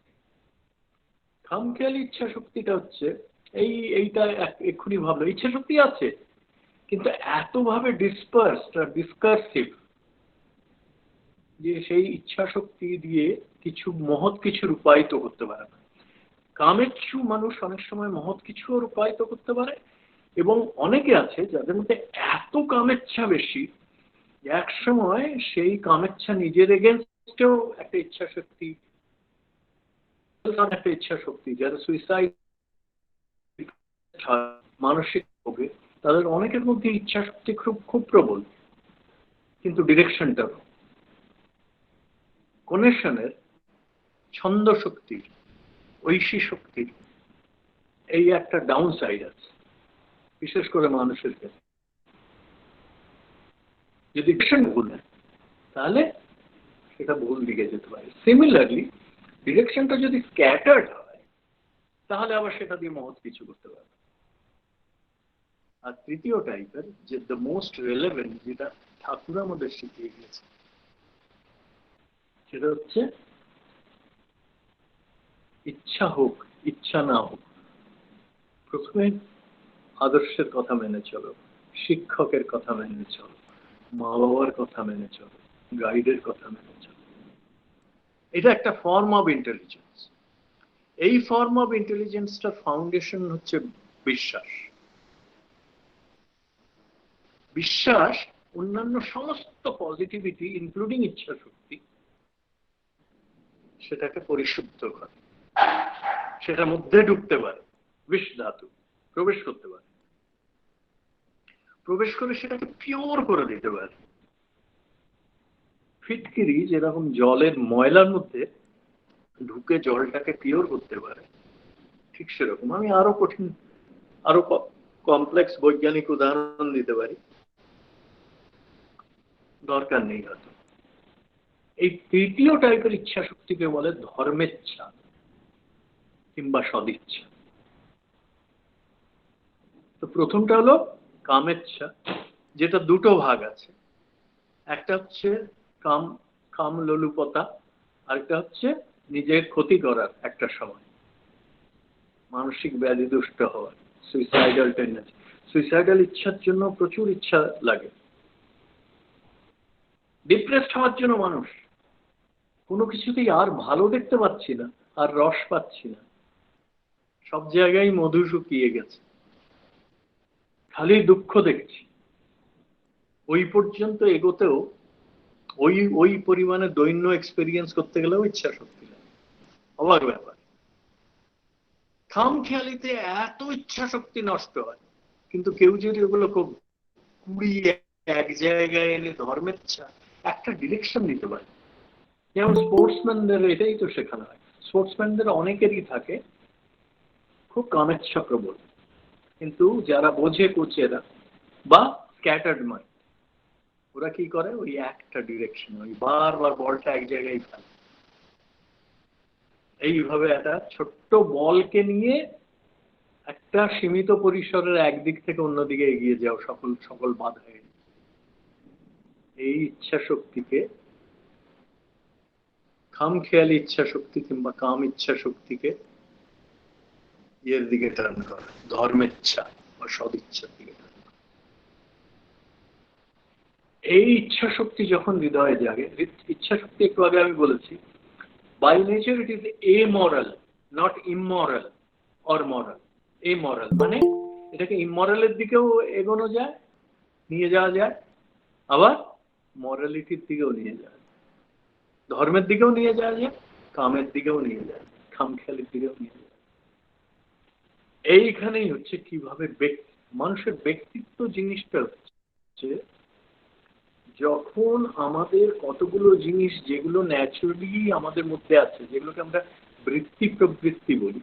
খামখেয়ালি ইচ্ছা শক্তিটা হচ্ছে এইটা এক্ষুনি ভাবলো, ইচ্ছা শক্তি আছে কিন্তু এতভাবে ডিসপার্সড আর ডিসকার্সিভ যে সেই ইচ্ছা শক্তি দিয়ে কিছু মহৎ কিছু রূপায়িত করতে পারে না। কামেচ্ছু মানুষ অনেক সময় মহৎ কিছু রূপায়িত করতে পারে, এবং অনেকে আছে যাদের মধ্যে এত কামেচ্ছা বেশি এক সময় সেই কামেচ্ছা নিজের এগেনস্টেও একটা ইচ্ছা শক্তি, যারা সুইসাইড, মানসিক রোগে, তাদের অনেকের মধ্যে ইচ্ছা শক্তি খুব প্রবল, কিন্তু ডিরেকশনটা কনেকশনের, ছন্দ শক্তির, ঐশী শক্তির এই একটা ডাউন সাইড আছে, বিশেষ করে মানুষের ক্ষেত্রে। যদি ডিরেকশন ভুল হয় তাহলে সেটা ভুল দিকে যেতে পারে। সিমিলারলি ডিরেকশনটা যদি স্ক্যাটার্ড হয় তাহলে আবার সেটা দিয়ে মহৎ কিছু করতে পারবে। আর তৃতীয় টাইপের, যে দ্য মোস্ট রেলেভেন্ট, যেটা ঠাকুর আমাদের শিখিয়ে গিয়েছে, সেটা হচ্ছে ইচ্ছা হোক ইচ্ছা না হোক, প্রথমে আদর্শের কথা মেনে চলো, শিক্ষকের কথা মেনে চলো, মা বাবার কথা মেনে চলো, গাইডের কথা মেনে চলো। এটা একটা ফর্ম অফ ইন্টেলিজেন্স। এই ফর্ম অফ ইন্টেলিজেন্সটার ফাউন্ডেশন হচ্ছে বিশ্বাস। বিশ্বাস অন্যান্য সমস্ত পজিটিভিটি ইনক্লুডিং ইচ্ছা শক্তি সেটাকে পরিশুদ্ধ করে, সেটার মধ্যে ঢুকতে পারে, বিষ ধাতু প্রবেশ করতে পারে, প্রবেশ করে সেটাকে পিওর করে দিতে পারে। ফিটকিরি যেরকম জলের ময়লার মধ্যে ঢুকে জলটাকে পিওর করতে পারে, ঠিক সেরকম আমি আরো কঠিন, আরো কমপ্লেক্স বৈজ্ঞানিক উদাহরণ দিতে পারি, দরকার নেই হয়তো। এই তৃতীয় টাইপের ইচ্ছা শক্তিকে বলে ধর্মেচ্ছা কিংবা সদিচ্ছা। তো প্রথমটা হলো কামেচ্ছা, যেটা দুটো ভাগ আছে, একটা হচ্ছে কাম লোলুপতা, আরেকটা হচ্ছে নিজের ক্ষতি করার একটা সময়, মানসিক ব্যাধি দুষ্ট হওয়ার, সুইসাইডাল টেন্ডেন্সি। সুইসাইডাল ইচ্ছার জন্য প্রচুর ইচ্ছা লাগে। ডিপ্রেসড হওয়ার জন্য মানুষ কোনো কিছুতেই আর ভালো দেখতে পাচ্ছি না, আর রস পাচ্ছি না, সব জায়গায় মধু শুকিয়ে গেছে, খালি দুঃখ দেখছি, ওই পর্যন্ত এগোতেও ওই পরিমাণে দৈন্য এক্সপেরিয়েন্স করতে গেলেও ইচ্ছা শক্তি লাগে। অবাক ব্যাপার, খামখেয়ালিতে এত ইচ্ছা শক্তি নষ্ট হয়, কিন্তু কেউ যদি ওগুলো খুব কুড়িয়ে এক জায়গায় এনে ধর্মেচ্ছা একটা ডিরেকশন দিতে পারে। যেমন স্পোর্টসম্যানদের এটাই তো শেখানো হয়, স্পোর্টসম্যানদের অনেকেরই থাকে খুব কামেচ্ছা প্রবল, কিন্তু যারা বোঝে কোচেরা বা স্ক্যাটার্ড মাইন্ড, ওরা কি করে ওই একটা ডিরেকশন, ওই বারবার বলটা এক জায়গায় ফেলে। এইভাবে একটা ছোট্ট বলকে নিয়ে একটা সীমিত পরিসরের একদিক থেকে অন্যদিকে এগিয়ে যাও সকল বাধা এড়িয়ে। এই ইচ্ছা শক্তিকে, খামখেয়ালি ইচ্ছা শক্তি কিংবা কাম ইচ্ছা শক্তিকে এর দিকে টার্ন করে, ধর্মেচ্ছা বা সদিচ্ছার দিকে টার্ন করে। এই ইচ্ছা শক্তি যখন হৃদয়ে জাগে, ইচ্ছা শক্তি একটু আগে আমি বলেছি by nature it is amoral, not immoral or moral. Amoral মানে এটাকে ইমোরালের দিকেও এগোনো যায়, নিয়ে যাওয়া যায়, আবার মরালিটির দিকেও নিয়ে যাওয়া যায়, ধর্মের দিকেও নিয়ে যাওয়া যায়, কামের দিকেও নিয়ে যাওয়া যায়, খামখেয়ালির দিকেও নিয়ে যাওয়া যায়। এইখানেই হচ্ছে কিভাবে মানুষের ব্যক্তিত্ব জিনিসটা হচ্ছে যখন আমাদের কতগুলো জিনিস যেগুলো ন্যাচুরালি আমাদের মধ্যে আছে, যেগুলোকে আমরা বৃত্তি প্রবৃত্তি বলি,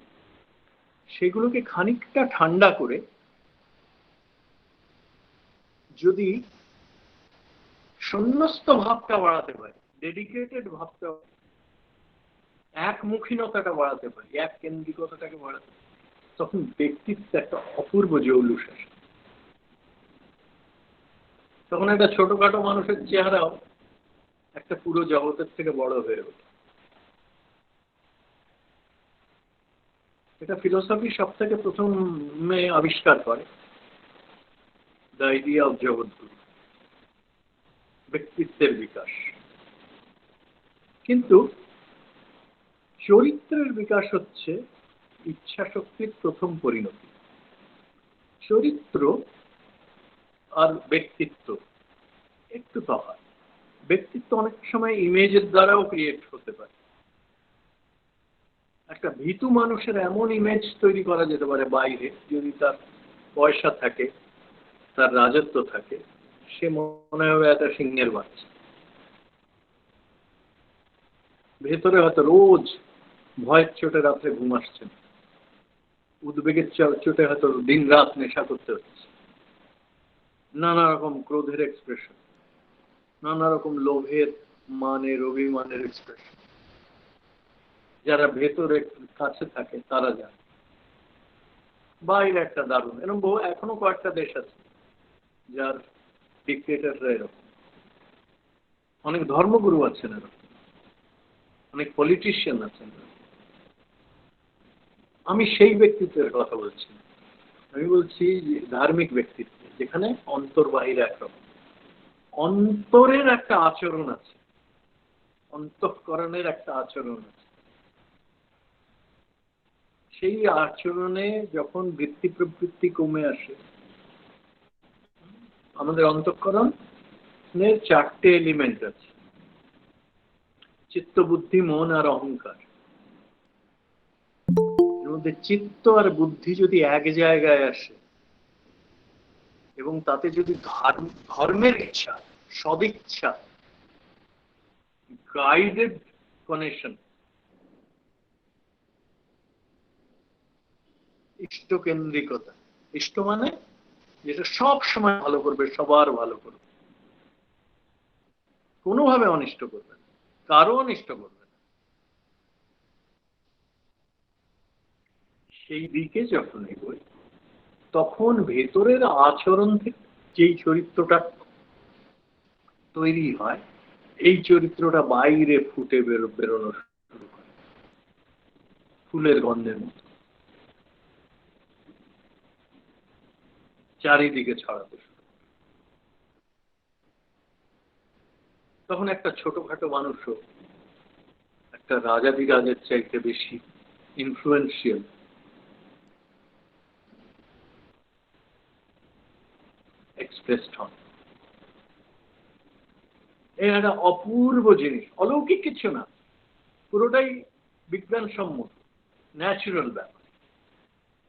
সেগুলোকে খানিকটা ঠান্ডা করে যদি সন্ন্যস্ত ভাবটা বাড়াতে পারি, ডেডিকেটেড ভাবটা, একমুখীনতাটা বাড়াতে পারি, এক কেন্দ্রিকতাটাকে বাড়াতে পারি, তখন ব্যক্তিত্ব একটা অপূর্ব জৌলুস আসে। তখন একটা ছোটখাটো মানুষের চেহারাও একটা পুরো জগতের থেকে বড় হয়ে ওঠে। এটা ফিলোসফি সব থেকে প্রথমে আবিষ্কার করে দ্য আইডিয়া অফ জগৎগুরু, ব্যক্তিত্বের বিকাশ। কিন্তু চরিত্রের বিকাশ হচ্ছে ইচ্ছা শক্তির প্রথম পরিণতি। চরিত্র আর ব্যক্তিত্ব একটু তফাৎ। ব্যক্তিত্ব অনেক সময় ইমেজের দ্বারাও ক্রিয়েট হতে পারে। একটা ভীতু মানুষের এমন ইমেজ তৈরি করা যেতে পারে বাইরে, যদি তার পয়সা থাকে, তার রাজত্ব থাকে, সে মনে হবে একটা সিংহের বাচ্চা। ভেতরে হয়তো রোজ ভয়ের চোটে রাত্রে ঘুম আসছে না, উদ্বেগের চোটে হয়তো দিন রাত নেশা করতে হচ্ছে, নানা রকম ক্রোধের এক্সপ্রেশন, নানা রকম লোভের মানের অভিমানের এক্সপ্রেশন। যারা ভেতরে কাছে থাকে তারা জানে। বাইরে একটা দারুণ এরকম বহু এখনো কয়েকটা দেশ আছে যার ডিক্টেটররা এরকম, অনেক ধর্মগুরু আছেন এরকম, অনেক পলিটিশিয়ান আছেন। আমি সেই ব্যক্তিত্বের কথা বলছি, আমি বলছি যে ধার্মিক ব্যক্তিত্ব, যেখানে অন্তর্বাহিরে একরকম, অন্তরের একটা আচরণ আছে, অন্তঃকরণের একটা আচরণ আছে। সেই আচরণে যখন বৃত্তি প্রবৃত্তি কমে আসে, আমাদের অন্তঃকরণের চারটে এলিমেন্ট আছে, চিত্ত বুদ্ধি মন আর অহংকার। এর মধ্যে চিত্ত আর বুদ্ধি যদি এক জায়গায় আসে এবং তাতে যদি ধর্মের ইচ্ছা, সদিচ্ছা, গাইডেড কানেকশন, ইষ্টকেন্দ্রিকতা, ইষ্ট মানে যেটা সব সময় ভালো করবে, সবার ভালো করবে, কোনোভাবে অনিষ্ট করবে না, কারো অনিষ্ট করবে না, সেই দিকে যখন এগোয় তখন ভেতরের আচরণ থেকে যেই চরিত্রটা তৈরি হয়, এই চরিত্রটা বাইরে ফুটে বেরোনো শুরু করে ফুলের গন্ধের মতো, চারিদিকে ছড়াতে শুরু। তখন একটা ছোটখাটো মানুষও একটা রাজাধিরাজের চাইতে বেশি ইনফ্লুয়েন্সিয়াল, এক্সপ্রেসড হন। এই একটা অপূর্ব জিনিস, অলৌকিক কিছু না, পুরোটাই বিজ্ঞানসম্মত, ন্যাচুরাল ব্যাপার।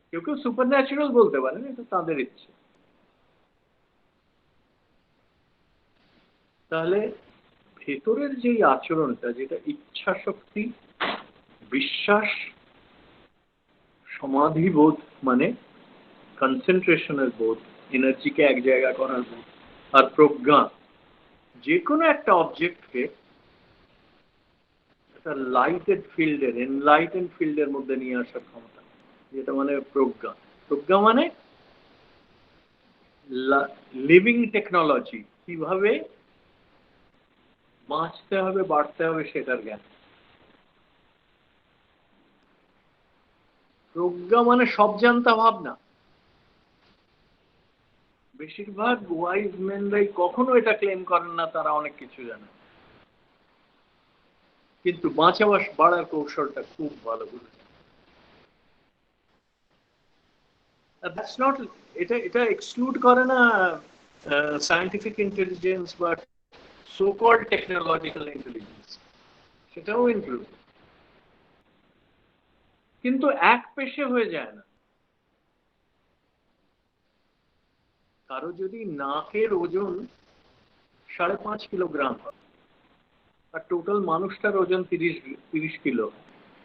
কেউ কেউ সুপার ন্যাচুরাল বলতে পারেন, এটা তাদের ইচ্ছে। তাহলে ভেতরের যেই আচরণটা, যেটা ইচ্ছা শক্তি, বিশ্বাস, সমাধিবোধ মানে কনসেন্ট্রেশনের বোধ, এনার্জিকে এক জায়গা করার বোধ, আর প্রজ্ঞা, যে কোনো একটা অবজেক্টকে একটা লাইটেড ফিল্ডের, এনলাইটেড ফিল্ডের মধ্যে নিয়ে আসার ক্ষমতা, যেটা মানে প্রজ্ঞা। প্রজ্ঞা মানে লিভিং টেকনোলজি, কিভাবে বাঁচতে হবে, বাড়তে হবে সেটার জ্ঞান। প্রজ্ঞা মানে সব জানতা ভাবনা। বেশিরভাগ ওয়াইজ মেনরাই কখনো এটা ক্লেম করেন না তারা অনেক কিছু জানে, কিন্তু বাঁচাবাস বাড়ার কৌশলটা খুব ভালো করে। দ্যাটস নট, এটা এক্সক্লুড করে না সায়েন্টিফিক ইন্টেলিজেন্স বা সো কল্ড টেকনোলজিক্যাল ইন্টেলিজেন্স, সেটাও ইনক্লুড, কিন্তু এক পেশে হয়ে যায় না। কারো যদি নাকের ওজন 5.5 কিলোগ্রাম হয় আর টোটাল মানুষটার ওজন 30 কিলো,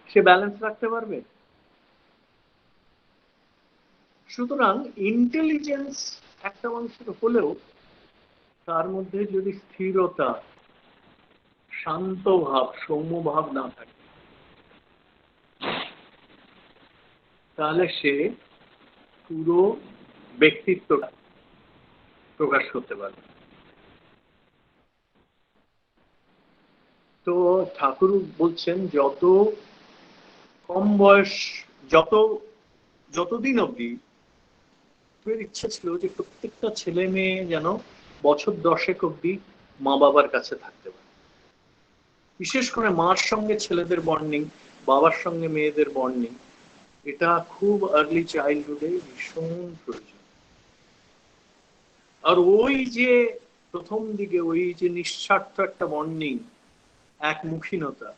সে ব্যালেন্স রাখতে পারবে? সুতরাং ইন্টেলিজেন্স একটা মানুষের হলেও তার মধ্যে যদি স্থিরতা, শান্ত ভাব, সৌম্য ভাব না থাকে, তাহলে সে পুরো ব্যক্তিত্বটা প্রকাশ করতে পারবে। তো ঠাকুর বলছেন যত কম বয়স, যতদিন অবধি ইচ্ছা ছিল যে প্রত্যেকটা ছেলে মেয়ে যেন বছর 10 অবধি মা বাবার কাছে থাকতে পারে, বিশেষ করে মার সঙ্গে ছেলেদের বন্ডিং, বাবার সঙ্গে মেয়েদের বন্ডিং, এটা খুব আর্লি চাইল্ডহুডে ভীষণ প্রয়োজন। আর ওই যে প্রথম দিকে ওই যে নিঃস্বার্থ একটা বন্ডিং, একমুখীনতা,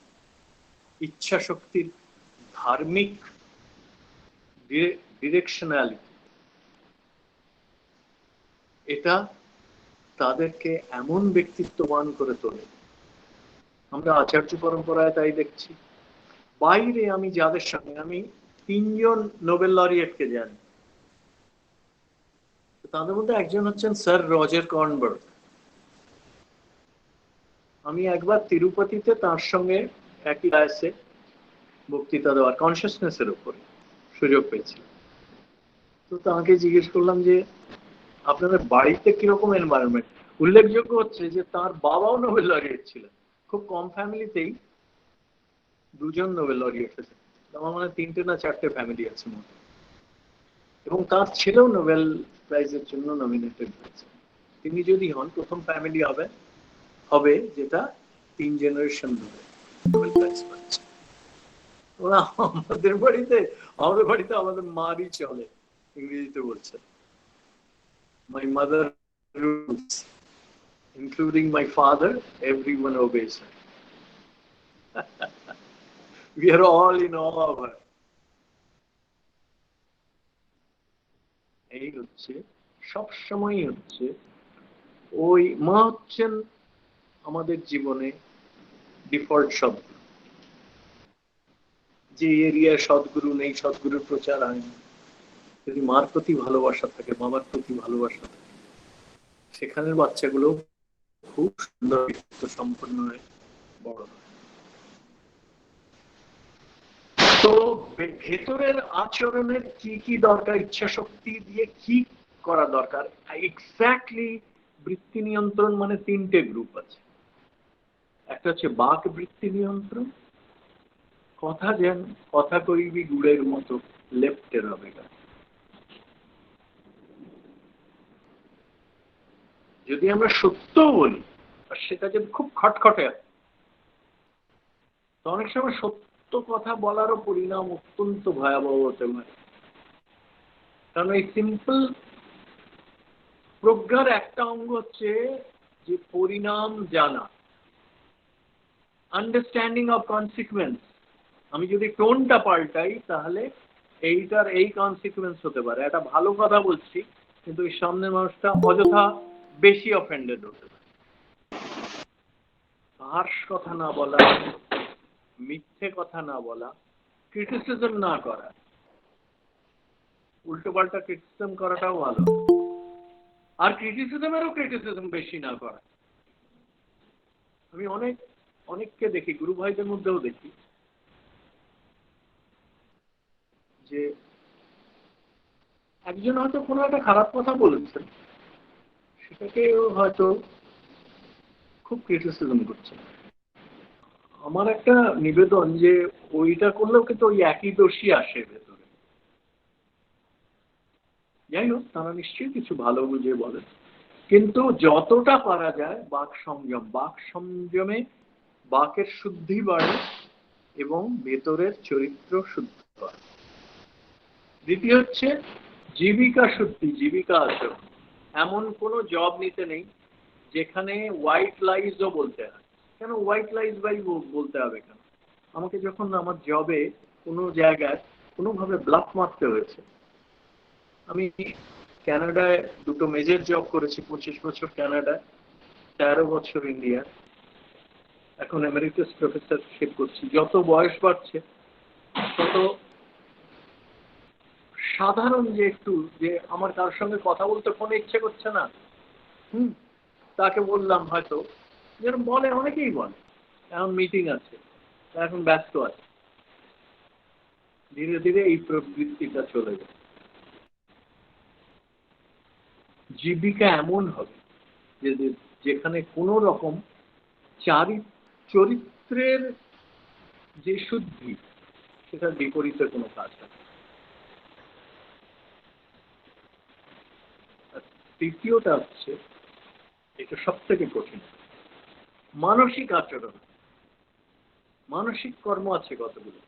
ইচ্ছা শক্তির ধার্মিক ডিরেকশনালিটি, এটা তাদেরকে এমন ব্যক্তিত্ববান করে তোলে। আমরা আচার্য পরম্পরায় তাই দেখছি। বাইরে আমি যাদের সঙ্গে, আমি 3 জন নোবেল লরিয়েটকে জানি, তাদের মধ্যে একজন হচ্ছেন স্যার রজার কর্নবার্গ। আমি একবার তিরুপতিতে তার সঙ্গে একই ক্লাসে বক্তৃতা দেওয়ার, কনসিয়াসনেসের উপরে সুযোগ পেয়েছিলাম। তো তাকে জিজ্ঞেস করলাম যে আপনাদের বাড়িতে কিরকম এনভায়রনমেন্ট। উল্লেখযোগ্য হচ্ছে যে তার বাবাও নোবেল লরিয়েট ছিলেন। খুব কম ফ্যামিলিতেই 2 জন নোবেল লরিয়েট হয়েছে, আমার মনে হয় 3টে না 4টে ফ্যামিলি আছে মনে, এবং তার ছেলেও নোবেল প্রাইজের জন্য নমিনেটেড হয়েছে। তিনি যদি হন প্রথম ফ্যামিলি হবে যেটা 3 জেনারেশন ধরে নোবেল প্রাইজ পাচ্ছে। ওরা আমাদের বাড়িতে আমাদের মারই চলে, ইংরেজিতে বলছে my mother rules, including my father, everyone obeys her. We are all in awe of her. এই হচ্ছে সবসময় হচ্ছে ওই মা হচ্ছেন আমাদের জীবনে ডিফল্ট শব্দ। যে এরিয়ায় সদ্গুরু নেই, সদ্গুরুর প্রচার হয় না, যদি মার প্রতি ভালোবাসা থাকে, বাবার প্রতি ভালোবাসা থাকে, সেখানের বাচ্চাগুলো খুব সুন্দর ব্যক্তিত্ব সম্পন্ন হয়ে বড় হয়। তো ভেতরের আচরণের কি কি দরকার, ইচ্ছা শক্তি দিয়ে কি করা দরকার, এক্স্যাক্টলি বৃত্তি নিয়ন্ত্রণ মানে 3টে গ্রুপ আছে। একটা হচ্ছে বাক বৃত্তি নিয়ন্ত্রণ, কথা কইবি গুড়ের মতো লেপ্টে রবে গা। যদি আমরা সত্য বলি আর সেটা যদি খুব খটখটে হয়, তো অনেক সময় সত্য কথা বলারও পরিণাম অত্যন্ত ভয়াবহ হতে পারে। কারণ এই সিম্পল প্রজ্ঞার একটা অঙ্গ হচ্ছে যে পরিণাম জানা, আন্ডারস্ট্যান্ডিং অফ কনসিকুয়েন্স। আমি যদি টোনটা পাল্টাই তাহলে এইটার এই কনসিকুয়েন্স হতে পারে। একটা ভালো কথা বলছি কিন্তু এই সামনের মানুষটা অযথা বেশি অফেন্ডেড হতে পারে। হার্শ কথা না বলা, মিথ্যে কথা না বলা, ক্রিটিসিজম না করা। উল্টো পাল্টা ক্রিটিসিজম করাটাও ভালো, আর ক্রিটিসিজম বেশি না করা। আমি অনেককে দেখি, গুরু ভাইদের মধ্যেও দেখি, যে একজন হয়তো কোনো একটা খারাপ কথা বলেছেন, সেটাকে হয়তো খুব ক্রিটিসিজম করছে। আমার একটা নিবেদন যে ওইটা করলেও কিন্তু ওই একই দোষী আসে ভেতরে। যাই হোক, তারা নিশ্চয়ই কিছু ভালো বুঝে বলেন, কিন্তু যতটা পারা যায় বাক সংযমে বাকের শুদ্ধি বাড়ে এবং ভেতরের চরিত্র শুদ্ধ হয়। দ্বিতীয় হচ্ছে জীবিকা শুদ্ধি, জীবিকা আচরণ। এমন কোনো জব নিতে নেই যেখানে হোয়াইট লাইজও বলতে হয়। কেন হোয়াইট লাইজ বলতে হবে কেন? আমাকে যখন আমার জবে কোনো জায়গায় কোনোভাবে ব্লাফ মারতে হয়েছে, আমি কানাডায় 2টো মেজর জব করেছি, 25 বছর কানাডায়, 13 বছর ইন্ডিয়া, এখন এমেরিটাস প্রফেসরশিপ করছি। যত বয়স বাড়ছে তত সাধারণ যে একটু যে আমার কারোর সঙ্গে কথা বলতে ফোনে ইচ্ছে করছে না, তাকে বললাম, হয়তো যেরকম বলে, অনেকেই বলে এখন মিটিং আছে, এখন ব্যস্ত আছে, ধীরে ধীরে এই প্রবৃত্তিটা চলে যায়। জীবিকা এমন হবে যেখানে কোনো রকম চরিত্রের যে শুদ্ধি, সেটার বিপরীতে কোনো কাজ হবে। তৃতীয়টা হচ্ছে, এটা সব থেকে কঠিন, মানসিক আচরণ। মানসিক কর্ম আছে কতগুলো,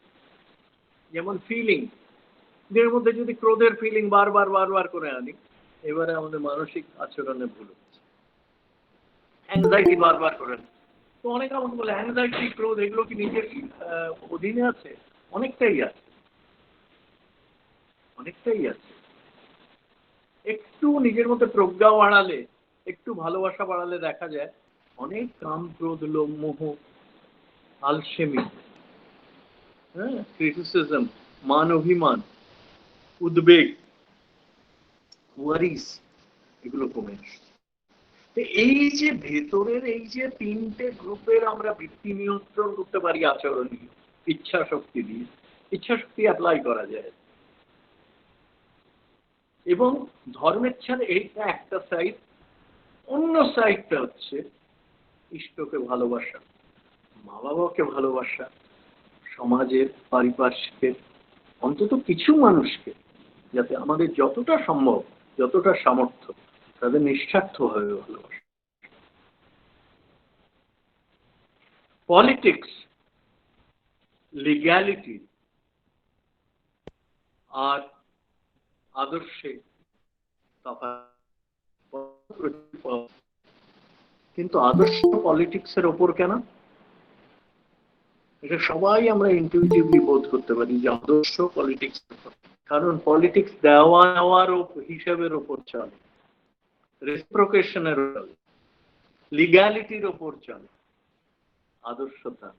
যেমন ফিলিং। এর মধ্যে যদি ক্রোধের ফিলিং বারবার করে আনি, এবারে আমাদের মানসিক আচরণে ভুল হচ্ছে। অ্যাংজাইটি বারবার করে আনি, তো অনেকে আমাকে বলে অ্যাংজাইটি, ক্রোধ এগুলো কি নিজের অধীনে আছে? অনেকটাই আছে, অনেকটাই আছে। একটু নিজের মধ্যে প্রজ্ঞা বাড়ালে, একটু ভালোবাসা বাড়ালে দেখা যায় অনেক কাম, ক্রোধ, লোভ, মোহ, আলসেমি, ক্রিটিসিজম, মান অভিমান, উদ্বেগ, ওয়ারিস, এগুলো কমে আসছে। এই যে ভেতরের এই যে 3টে গ্রুপের আমরা বৃত্তি নিয়ন্ত্রণ করতে পারি আচরণীয় ইচ্ছা শক্তি দিয়ে, ইচ্ছা শক্তি অ্যাপ্লাই করা যায়। এবং ধর্মেচ্ছার এইটা একটা সাইড, অন্য সাইডটা হচ্ছে ইষ্টকে ভালোবাসা, মা বাবাকে ভালোবাসা, সমাজের পারিপার্শ্বিকের অন্তত কিছু মানুষকে, যাতে আমাদের যতটা সম্ভব, যতটা সামর্থ্য, তাদের নিঃস্বার্থভাবে ভালোবাসা। পলিটিক্স, লিগ্যালিটি আর আদর্শে কিন্তু আদর্শ পলিটিক্সের ওপর কেন? এটা সবাই আমরা ইনটিউটিভলি বোধ করতে পারি যে আদর্শ পলিটিক্স, কারণ পলিটিক্স দেওয়া নেওয়ার হিসাবের ওপর চলে, রেসিপ্রোকেশনের চলে, লিগ্যালিটির ওপর চলে। আদর্শতা,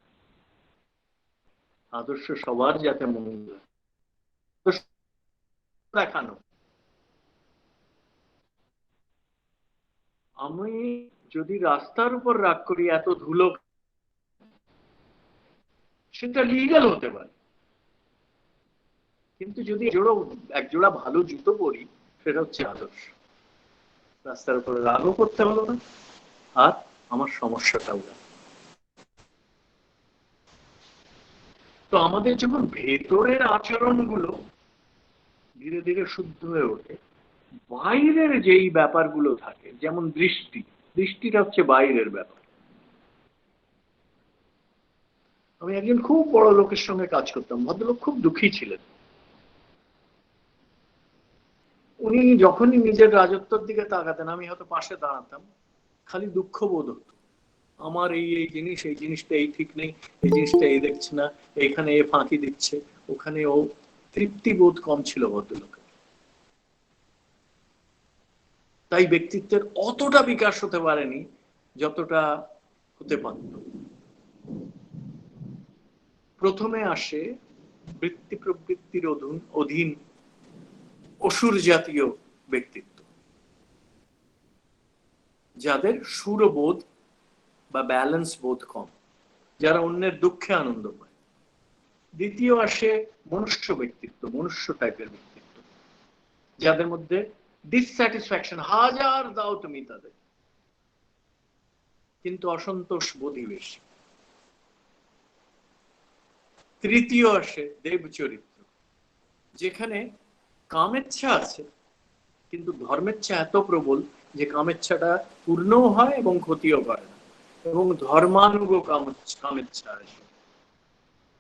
আদর্শ সবার যাতে মঙ্গল দেখানো। আমি যদি রাস্তার উপর রাগ করি এত ধুলো, সেটা লিগ্যাল হতে পারে, কিন্তু যদি একজোড়া ভালো জুতো পরি, সেটা হচ্ছে আদর্শ। রাস্তার উপরে রাগও করতে হলো না, আর আমার সমস্যাটাও না। তো আমাদের যখন ভেতরের আচরণগুলো ধীরে ধীরে শুদ্ধ হয়ে ওঠে, বাইরের যেই ব্যাপারগুলো থাকে, যেমন দৃষ্টিটা হচ্ছে বাইরের ব্যাপার। আমি একজন খুব বড় লোকের সঙ্গে কাজ করতাম, ভদ্রলোক খুব দুঃখী ছিলেন। উনি যখনই নিজের রাজত্বের দিকে তাকাতেন, আমি হয়তো পাশে দাঁড়াতাম, খালি দুঃখ বোধ হতো, আমার এই এই জিনিস, এই জিনিসটা এই ঠিক নেই, এই জিনিসটা এই দেখছে না, এখানে এ ফাঁকি দিচ্ছে, ওখানে ও। তৃপ্তি বোধ কম ছিল ভদ্রলোকের। তাই ব্যক্তিত্বের অতটা বিকাশ হতে পারেনি যতটা হতে পারত। প্রথমে আসে বৃত্তি প্রবৃত্তির অধীন অসুর জাতীয় ব্যক্তিত্ব, যাদের সুরবোধ বা ব্যালেন্স বোধ কম, যারা অন্যের দুঃখে আনন্দ পায়। দ্বিতীয় আসে মনুষ্য ব্যক্তিত্ব, মনুষ্য টাইপের ব্যক্তিত্ব, যাদের মধ্যে ডিসস্যাটিসফ্যাকশন, হাজার দাও তুমি তাদের, কিন্তু অসন্তোষ বোধই বেশি। তৃতীয় আসে দেব চরিত্র, যেখানে কামেচ্ছা আছে কিন্তু ধর্মেচ্ছা এত প্রবল যে কামেচ্ছাটা পূর্ণও হয় এবং ক্ষতিও করে না, এবং ধর্মানুগ কামেচ্ছা আসে।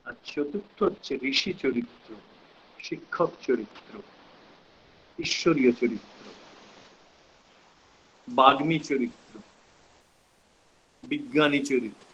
আর চতুর্থ হচ্ছে ঋষি চরিত্র, শিক্ষক চরিত্র, ঈশ্বরীয় চরিত্র, বাগ্মী চরিত্র, বিজ্ঞানী চরিত্র।